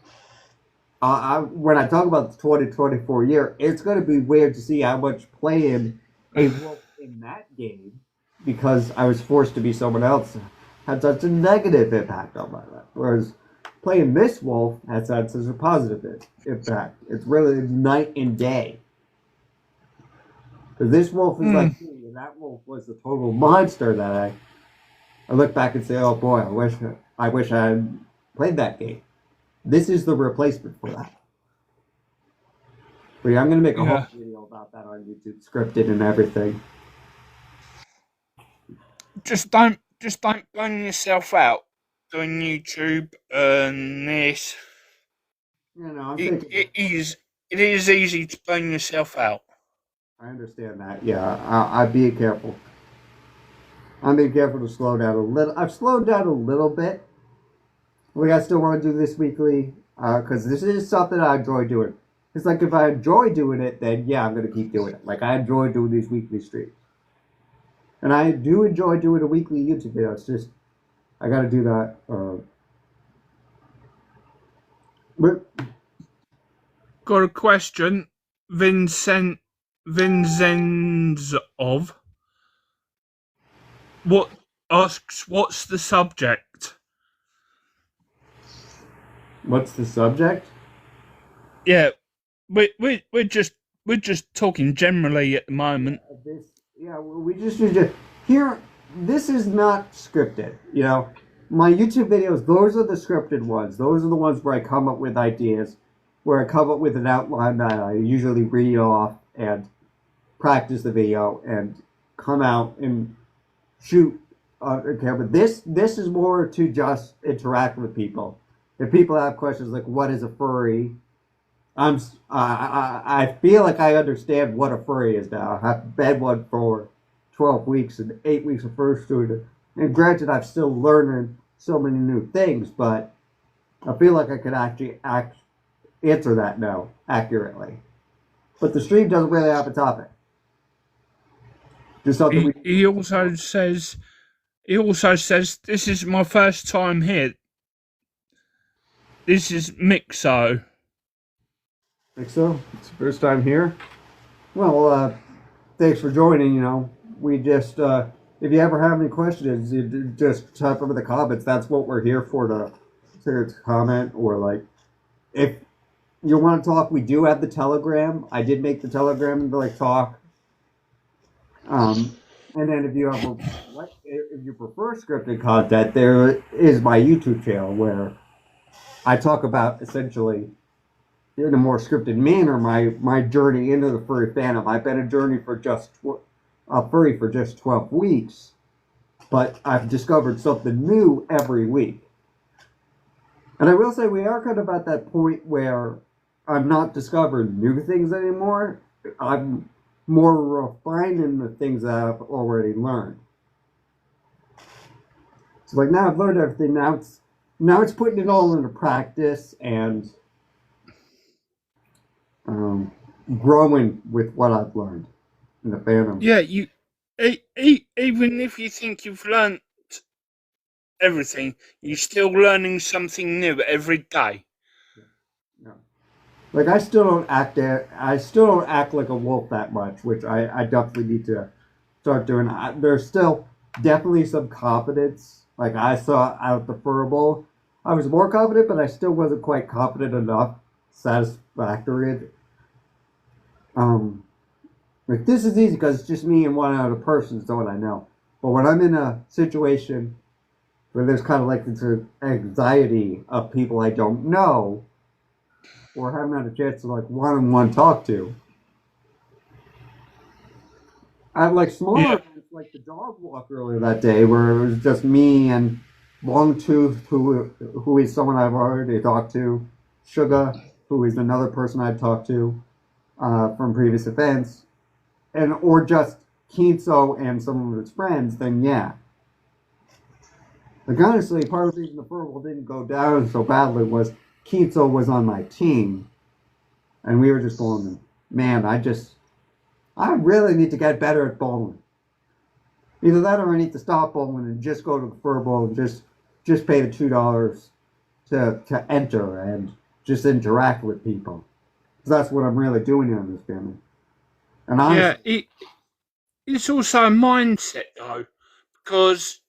when I talk about the 2024 year, it's going to be weird to see how much playing a wolf in that game, because I was forced to be someone else, had such a negative impact on my life. Whereas playing this wolf has had such a positive impact. It's really night and day. Because this wolf is like me, and that wolf was the total monster that I look back and say, oh boy, I wish I had played that game. This is the replacement for that. But yeah, I'm gonna make a whole video about that on YouTube, scripted and everything. Just don't burn yourself out doing YouTube and this. I'm It, thinking. it is it is easy to burn yourself out. I understand that. Yeah, I'd be careful. I'm being careful to slow down a little. I've slowed down a little bit. Like I still want to do this weekly because this is something I enjoy doing. It's like if I enjoy doing it, then yeah, I'm gonna keep doing it. Like I enjoy doing these weekly streams, and I do enjoy doing a weekly YouTube video. It's just I got to do that. But Got a question, Vincent Vincenzov. What asks? What's the subject? what's the subject? Yeah, we're just talking generally at the moment. This, yeah, we just need to here. This is not scripted. My YouTube videos, those are the scripted ones. Those are the ones where I come up with ideas, where I come up with an outline that I usually read off and practice the video and come out and shoot on camera. This is more to just interact with people. If people have questions like what is a furry, I feel like I understand what a furry is now. I've been one for 12 weeks and 8 weeks of first student. And granted, I'm still learning so many new things, but I feel like I can actually answer that now accurately. But the stream doesn't really have a topic. Just something He, we. he also says he also says this is my first time here. This is Mixo. Think so? It's the first time here. Well, thanks for joining. We just if you ever have any questions, you just type them in the comments. That's what we're here for, to comment, or like if you want to talk. We do have the Telegram. I did make the Telegram to like talk. And then if you prefer scripted content, there is my YouTube channel where I talk about essentially in a more scripted manner my journey into the furry fandom. I've been a furry for just 12 weeks, but I've discovered something new every week. And I will say we are kind of at that point where I'm not discovering new things anymore. I'm more refined in the things that I've already learned. So like now I've learned everything. Now it's putting it all into practice and growing with what I've learned in the fandom. Yeah, even if you think you've learnt everything, you're still learning something new every day. Yeah. Like I still don't act like a wolf that much, which I definitely need to start doing. There's still definitely some confidence. Like I saw out the Fur Bowl, I was more confident, but I still wasn't quite confident enough, satisfactory. Um, like this is easy because it's just me and one other person, is what I know. But when I'm in a situation where there's kind of like this anxiety of people I don't know or haven't had a chance to like one-on-one talk to, I had like smaller Yeah, events like the dog walk earlier that day where it was just me and Longtooth, who is someone I've already talked to, Sugar, who is another person I've talked to from previous events, and or just Kinso and some of his friends, then yeah. Like honestly, part of the reason the Furble didn't go down so badly was Kinso was on my team, and we were just going, man, I really need to get better at bowling. Either that or I need to stop bowling and just go to the Fur Bowl and just pay the $2 to enter and just interact with people. Because that's what I'm really doing here in this family. And yeah. honestly, It's also a mindset though, because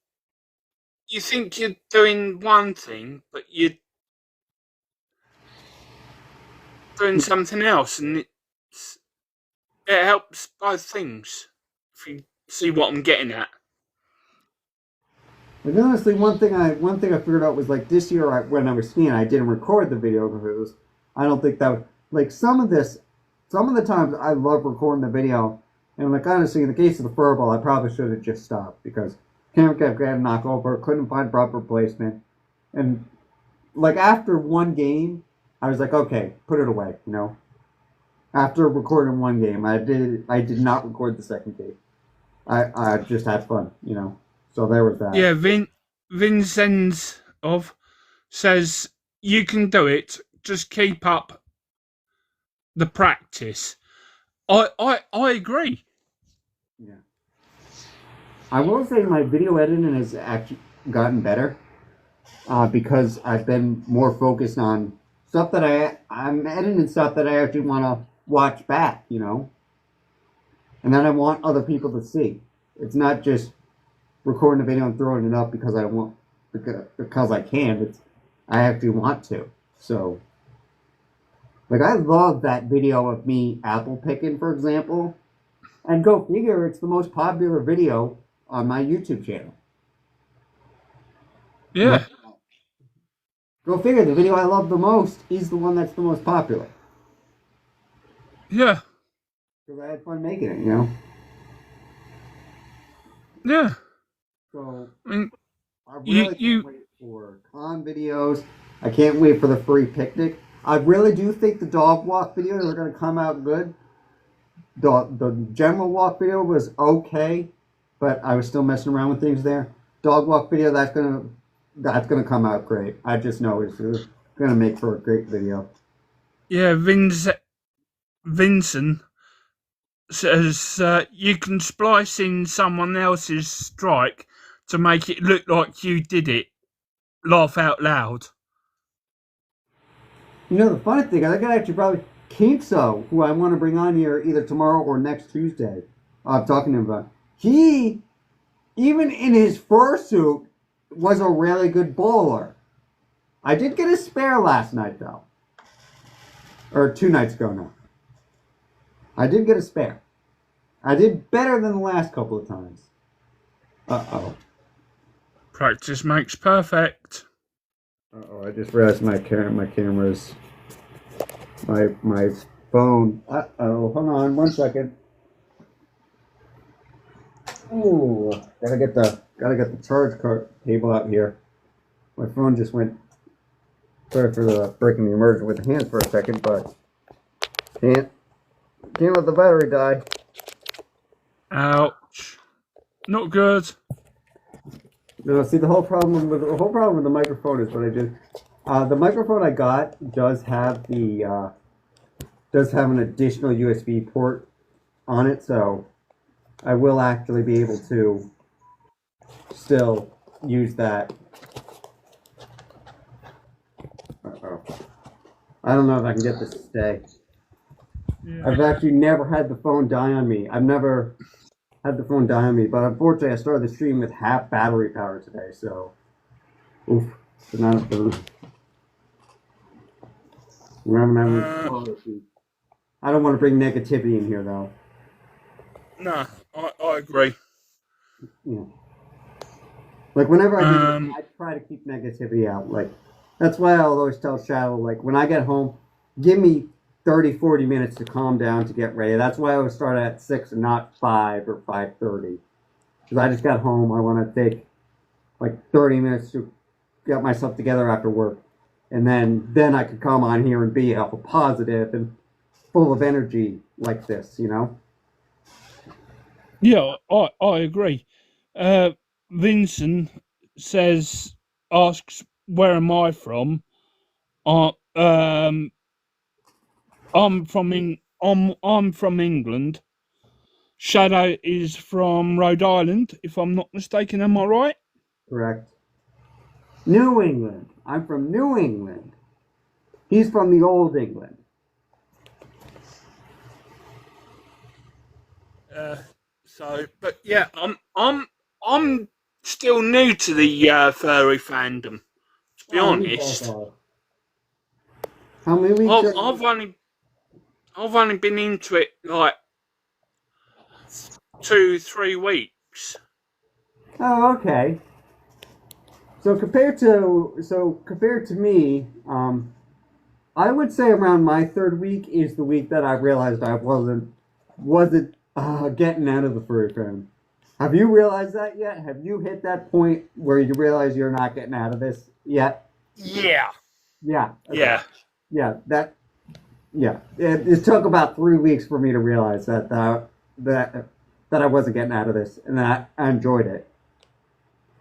you think you're doing one thing, but you're doing something else, and it helps both things. If you see what I'm getting at. like honestly, one thing I figured out was like this year when I was skiing, I didn't record the video because I don't think that like some of the times I love recording the video, and like honestly, in the case of the furball, I probably should have just stopped because camera kept getting knocked over, couldn't find proper placement, and like after one game, I was like, okay, put it away, you know. After recording one game, I did not record the second game. I just had fun, you know. So there was that. Yeah, Vincenz of says you can do it. Just keep up the practice. I agree. Yeah. I will say my video editing has actually gotten better because I've been more focused on stuff that I'm editing stuff that I actually want to watch back, you know, and then I want other people to see. It's not just recording a video and throwing it up because I want because I can. It's I actually want to. So, like, I love that video of me apple picking, for example, and go figure, it's the most popular video on my YouTube channel. Like, Yeah, go figure, the video I love the most is the one that's the most popular. yeah, Because I had fun making it, you know? yeah. So, I mean, I you really can't you wait for con videos. I can't wait for the free picnic. I really do think the dog walk videos are going to come out good. The general walk video was okay, but I was still messing around with things there. Dog walk video, that's gonna come out great. I just know it's gonna make for a great video. yeah. Vincent says you can splice in someone else's strike to make it look like you did it. Laugh out loud. You know the funny thing, I could actually probably Kinkso, who I want to bring on here either tomorrow or next Tuesday. I'm talking to him about. He, even in his fursuit, was a really good bowler. I did get a spare last night though, or 2 nights ago now. I did get a spare. I did better than the last couple of times. Uh-oh. Practice makes perfect. Uh-oh, I just realized my camera's my phone. Uh-oh, hold on 1 second. Ooh, gotta get the charge cable out here. My phone just went. Sorry for the breaking the immersion with the hands for a second, but can't let the battery die. Ouch. Not good. No, see the whole problem with the microphone is what I did. The microphone I got does have an additional USB port on it, so I will actually be able to still use that. Uh-oh. I don't know if I can get this to stay. Yeah. I've actually never had the phone die on me. I've never had the phone die on me, but unfortunately I started the stream with half battery power today, so oof. So now I'm having I don't want to bring negativity in here though. No, I agree. Yeah. Like whenever I do this, I try to keep negativity out. Like that's why I'll always tell Shadow, like when I get home, give me 30, 40 minutes to calm down to get ready. That's why I always start at 6 and not 5 or 5:30. Because I just got home, I want to take like 30 minutes to get myself together after work. And then I could come on here and be alpha positive and full of energy like this, you know? Yeah, I agree. Vincent asks, where am I from? I'm from England. Shadow is from Rhode Island, if I'm not mistaken. Am I right? Correct. New England. I'm from New England. He's from the old England. But yeah, I'm still new to the furry fandom. To be honest, How many weeks? I've only been into it like 2-3 weeks. Oh, okay. So compared to me, I would say around my third week is the week that I realized I wasn't getting out of the furry fan. Have you realized that yet? Have you hit that point where you realize you're not getting out of this yet? Yeah. Yeah. Okay. Yeah. Yeah. Yeah. It took about 3 weeks for me to realize that I wasn't getting out of this and that I enjoyed it.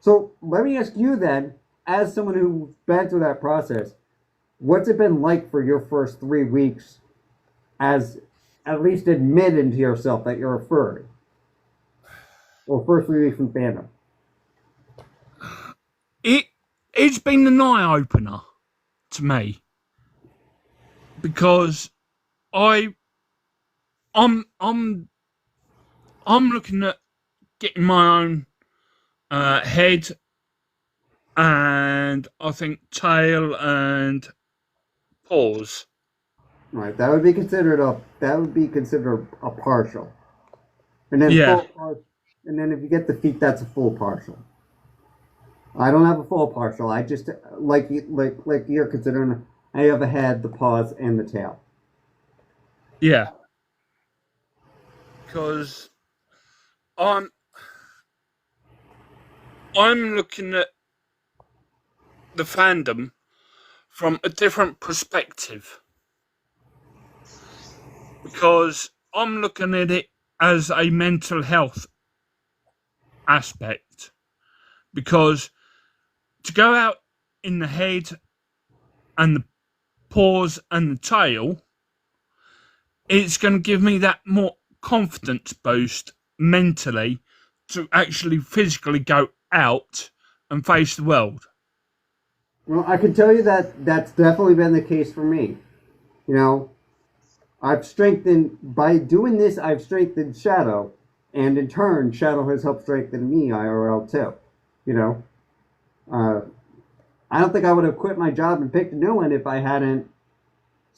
So let me ask you then, as someone who's been through that process, what's it been like for your first 3 weeks as at least admitting to yourself that you're a furry? Or first 3 weeks from fandom? It's been an eye opener to me because I'm I'm looking at getting my own head and I think tail and paws. Right, that would be considered a partial. And then Yeah. full partial. And then if you get the feet, that's a full partial. I don't have a full partial. I just like you're considering. I have a head, the paws, and the tail. Yeah. Because I'm looking at the fandom from a different perspective because I'm looking at it as a mental health aspect because to go out in the head and the paws and the tail, it's going to give me that more confidence boost mentally to actually physically go out and face the world. Well, I can tell you that that's definitely been the case for me. You know, by doing this. I've strengthened Shadow, and in turn, Shadow has helped strengthen me IRL too. You know, uh, I don't think I would have quit my job and picked a new one if I hadn't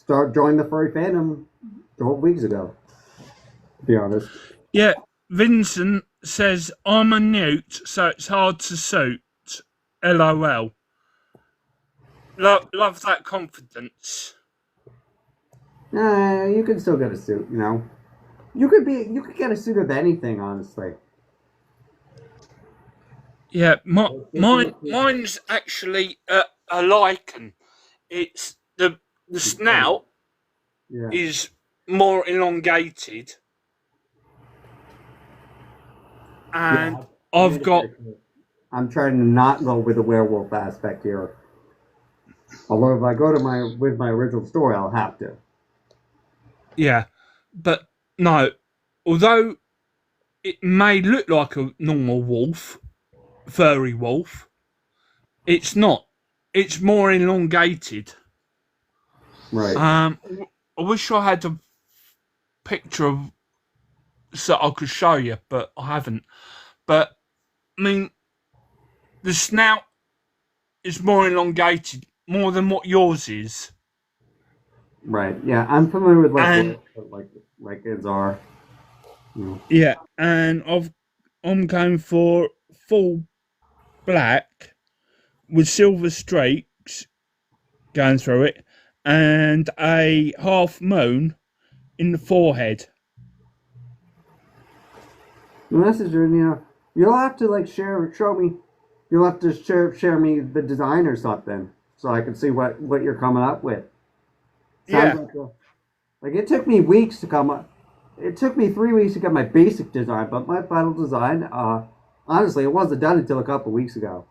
joined the furry fandom 12 weeks ago. To be honest. Yeah, Vincent says, I'm a newt, so it's hard to suit. LOL. Love that confidence. You can still get a suit. You know, you could get a suit of anything, honestly. Yeah, If you look mine's actually a lichen. It's the oh, snout yeah, is more elongated, yeah. and I I've made a got picture. I'm trying to not go with the werewolf aspect here. Although if I go to my original story, I'll have to. yeah, but no. Although it may look like a normal wolf, furry wolf, it's not. It's more elongated. Right. I wish I had a picture of so I could show you, but I haven't. But I mean, the snout is more elongated, more than what yours is, Right. Yeah, I'm familiar with like and wolves, like is are. You know. yeah, and I'm going for full black with silver streaks going through it, and a half moon in the forehead. The messenger, you'll have to like show me. You'll have to share me the design or something, so I can see what you're coming up with. Sounds Yeah, like it took me weeks to come up. It took me 3 weeks to get my basic design, but my final design, honestly, it wasn't done until a couple weeks ago.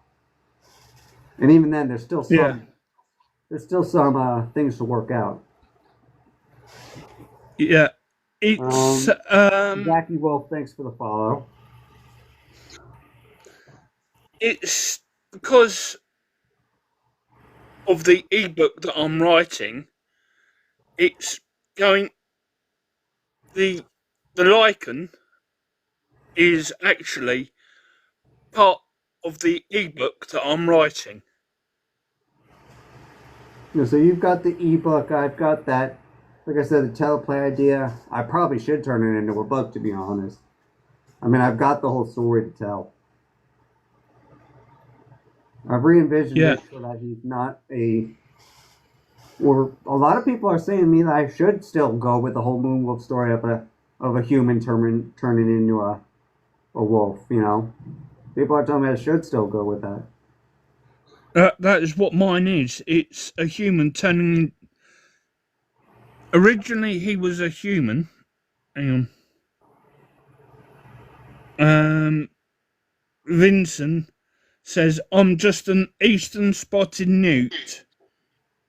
And even then, yeah, there's still some things to work out. yeah. It's Um, Jackie Wolf, thanks for the follow. it's because of the ebook that I'm writing. It's going the the lichen is actually part of the ebook that I'm writing. So you've got the ebook. I've got that. Like I said, the teleplay idea. I probably should turn it into a book, to be honest. I mean, I've got the whole story to tell. I've re-envisioned Yeah, it so that he's not a. Or a lot of people are saying to me that I should still go with the whole Moonwolf story of a human turning into a wolf. You know, people are telling me I should still go with that. that is what mine is. It's a human turning. Originally, he was a human. Hang on. Vincent says, "I'm just an eastern spotted newt,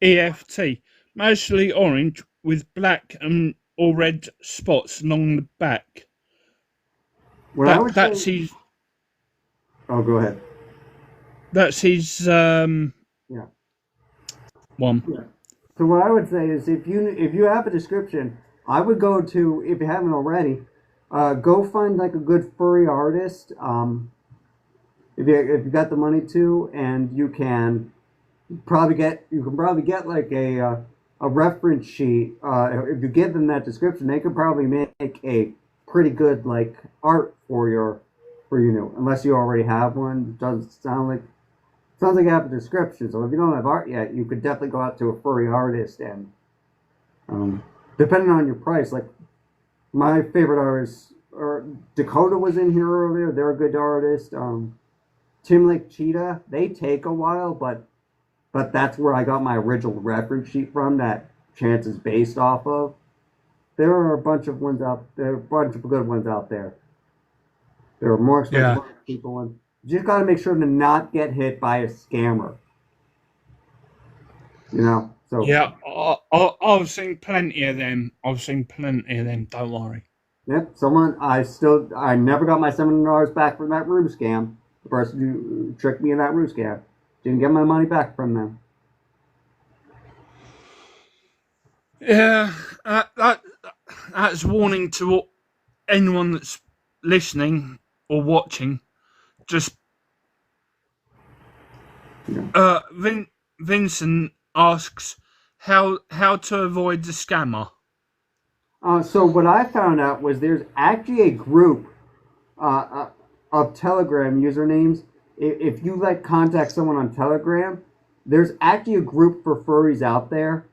EFT, mostly orange with black and or red spots along the back." What I would That's say. his. Oh, go ahead. That's his Yeah. one. Yeah. So what I would say is if you have a description, I would go to if you haven't already, go find like a good furry artist. If you got the money to, and you can probably get like a reference sheet. If you give them that description, they could probably make a pretty good like art for you know, unless you already have one. Doesn't sounds like you have a description. So if you don't have art yet, you could definitely go out to a furry artist and um, depending on your price, like my favorite artist or Dakota was in here earlier. They're a good artist. Tim Lake Cheetah, they take a while, but that's where I got my original reference sheet from that Chance is based off of. There are a bunch of ones out there, a bunch of good ones out there. There are more expensive Yeah, ones, cheaper ones. You just got to make sure to not get hit by a scammer. You know, so yeah. I've seen plenty of them. I've seen plenty of them. Don't worry. yep. I never got my $700 back from that room scam. The person who tricked me in that room scam didn't get my money back from them. Yeah, that's warning to anyone that's listening or watching. Just You Vincent asks how to avoid the scammer. So what I found out was there's actually a group of Telegram usernames. If you like contact someone on Telegram, there's actually a group for furries out there.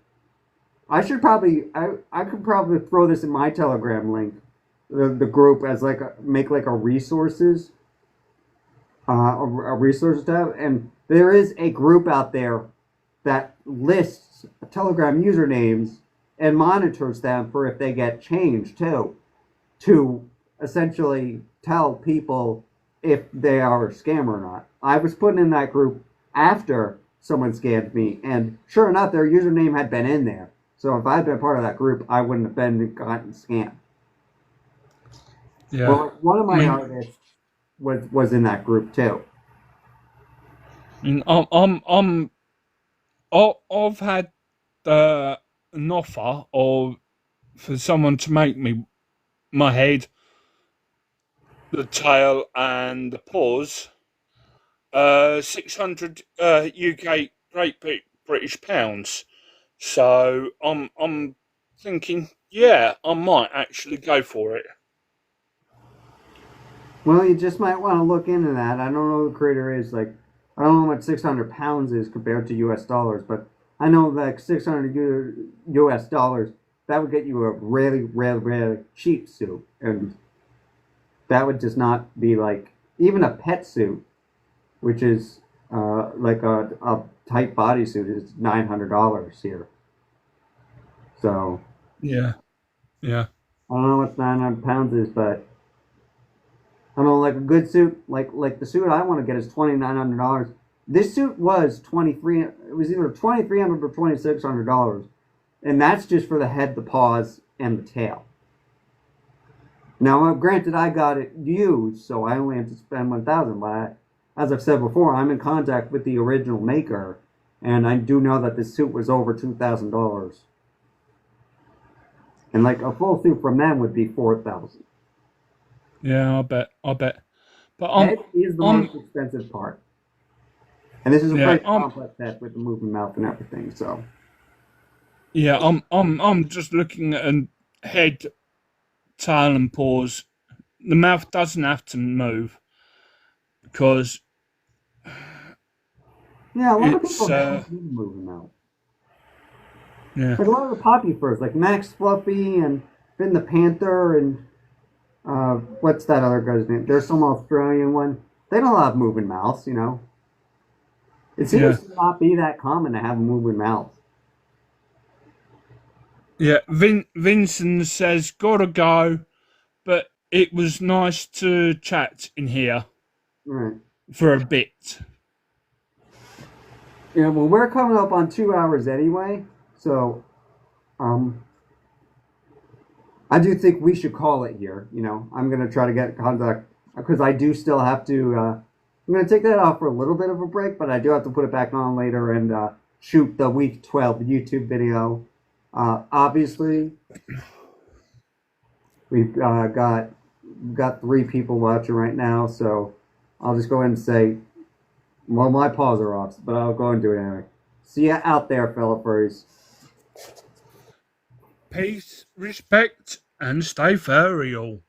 I should probably I could probably throw this in my Telegram link, the group as like make like a resources a resource tab, and there is a group out there that lists Telegram usernames and monitors them for if they get changed too, to essentially tell people if they are a scam or not. I was put in that group after someone scammed me, and sure enough, their username had been in there. So if I'd been part of that group, I wouldn't have been gotten scammed. Yeah. Well, one of I my mean, artists was in that group too. I mean, I've had an offer of for someone to make me my head, the tail, and the paws. 600 UK British pounds. So I'm thinking, yeah, I might actually go for it. Well, you just might want to look into that. I don't know who the creator is. Like, I don't know what 600 pounds is compared to US dollars, but I know like 600 US dollars, that would get you a really, really, really cheap suit. And that would just not be like, even a pet suit, which is like a tight bodysuit, is $900 here. So, Yeah, yeah, I don't know what 900 pounds is, but I don't know, like a good suit, like the suit I want to get is $2,900. This suit was 23. It was either 2,300 or $2,600, and that's just for the head, the paws, and the tail. Now, granted, I got it used, so I only have to spend 1,000. But as I've said before, I'm in contact with the original maker, and I do know that this suit was over $2,000. And like a full suit from them would be 4,000. yeah. I bet. But Head is the I'm, most expensive part. And this is a yeah, pretty complex set with the moving mouth and everything. So yeah. I'm just looking at a head, tail, and paws. The mouth doesn't have to move because yeah, a lot of it's people don't need a moving mouth. yeah, Like a lot of the poppy furs, like Max Fluffy and Finn the Panther and what's that other guy's name? There's some Australian one. They don't have moving mouths, you know. It yeah, seems to not be that common to have a moving mouth. yeah. Vincent says gotta go, but it was nice to chat in here Right. for a bit. Yeah, well, we're coming up on 2 hours anyway, so um, I do think we should call it here. You know, I'm gonna try to get in contact because I do still have to. I'm gonna take that off for a little bit of a break, but I do have to put it back on later and shoot the week 12 YouTube video. Obviously, we've got 3 people watching right now, so I'll just go ahead and say, well, my paws are off, but I'll go and do it anyway. See ya out there, fellow furries. Peace, respect, and stay furry all.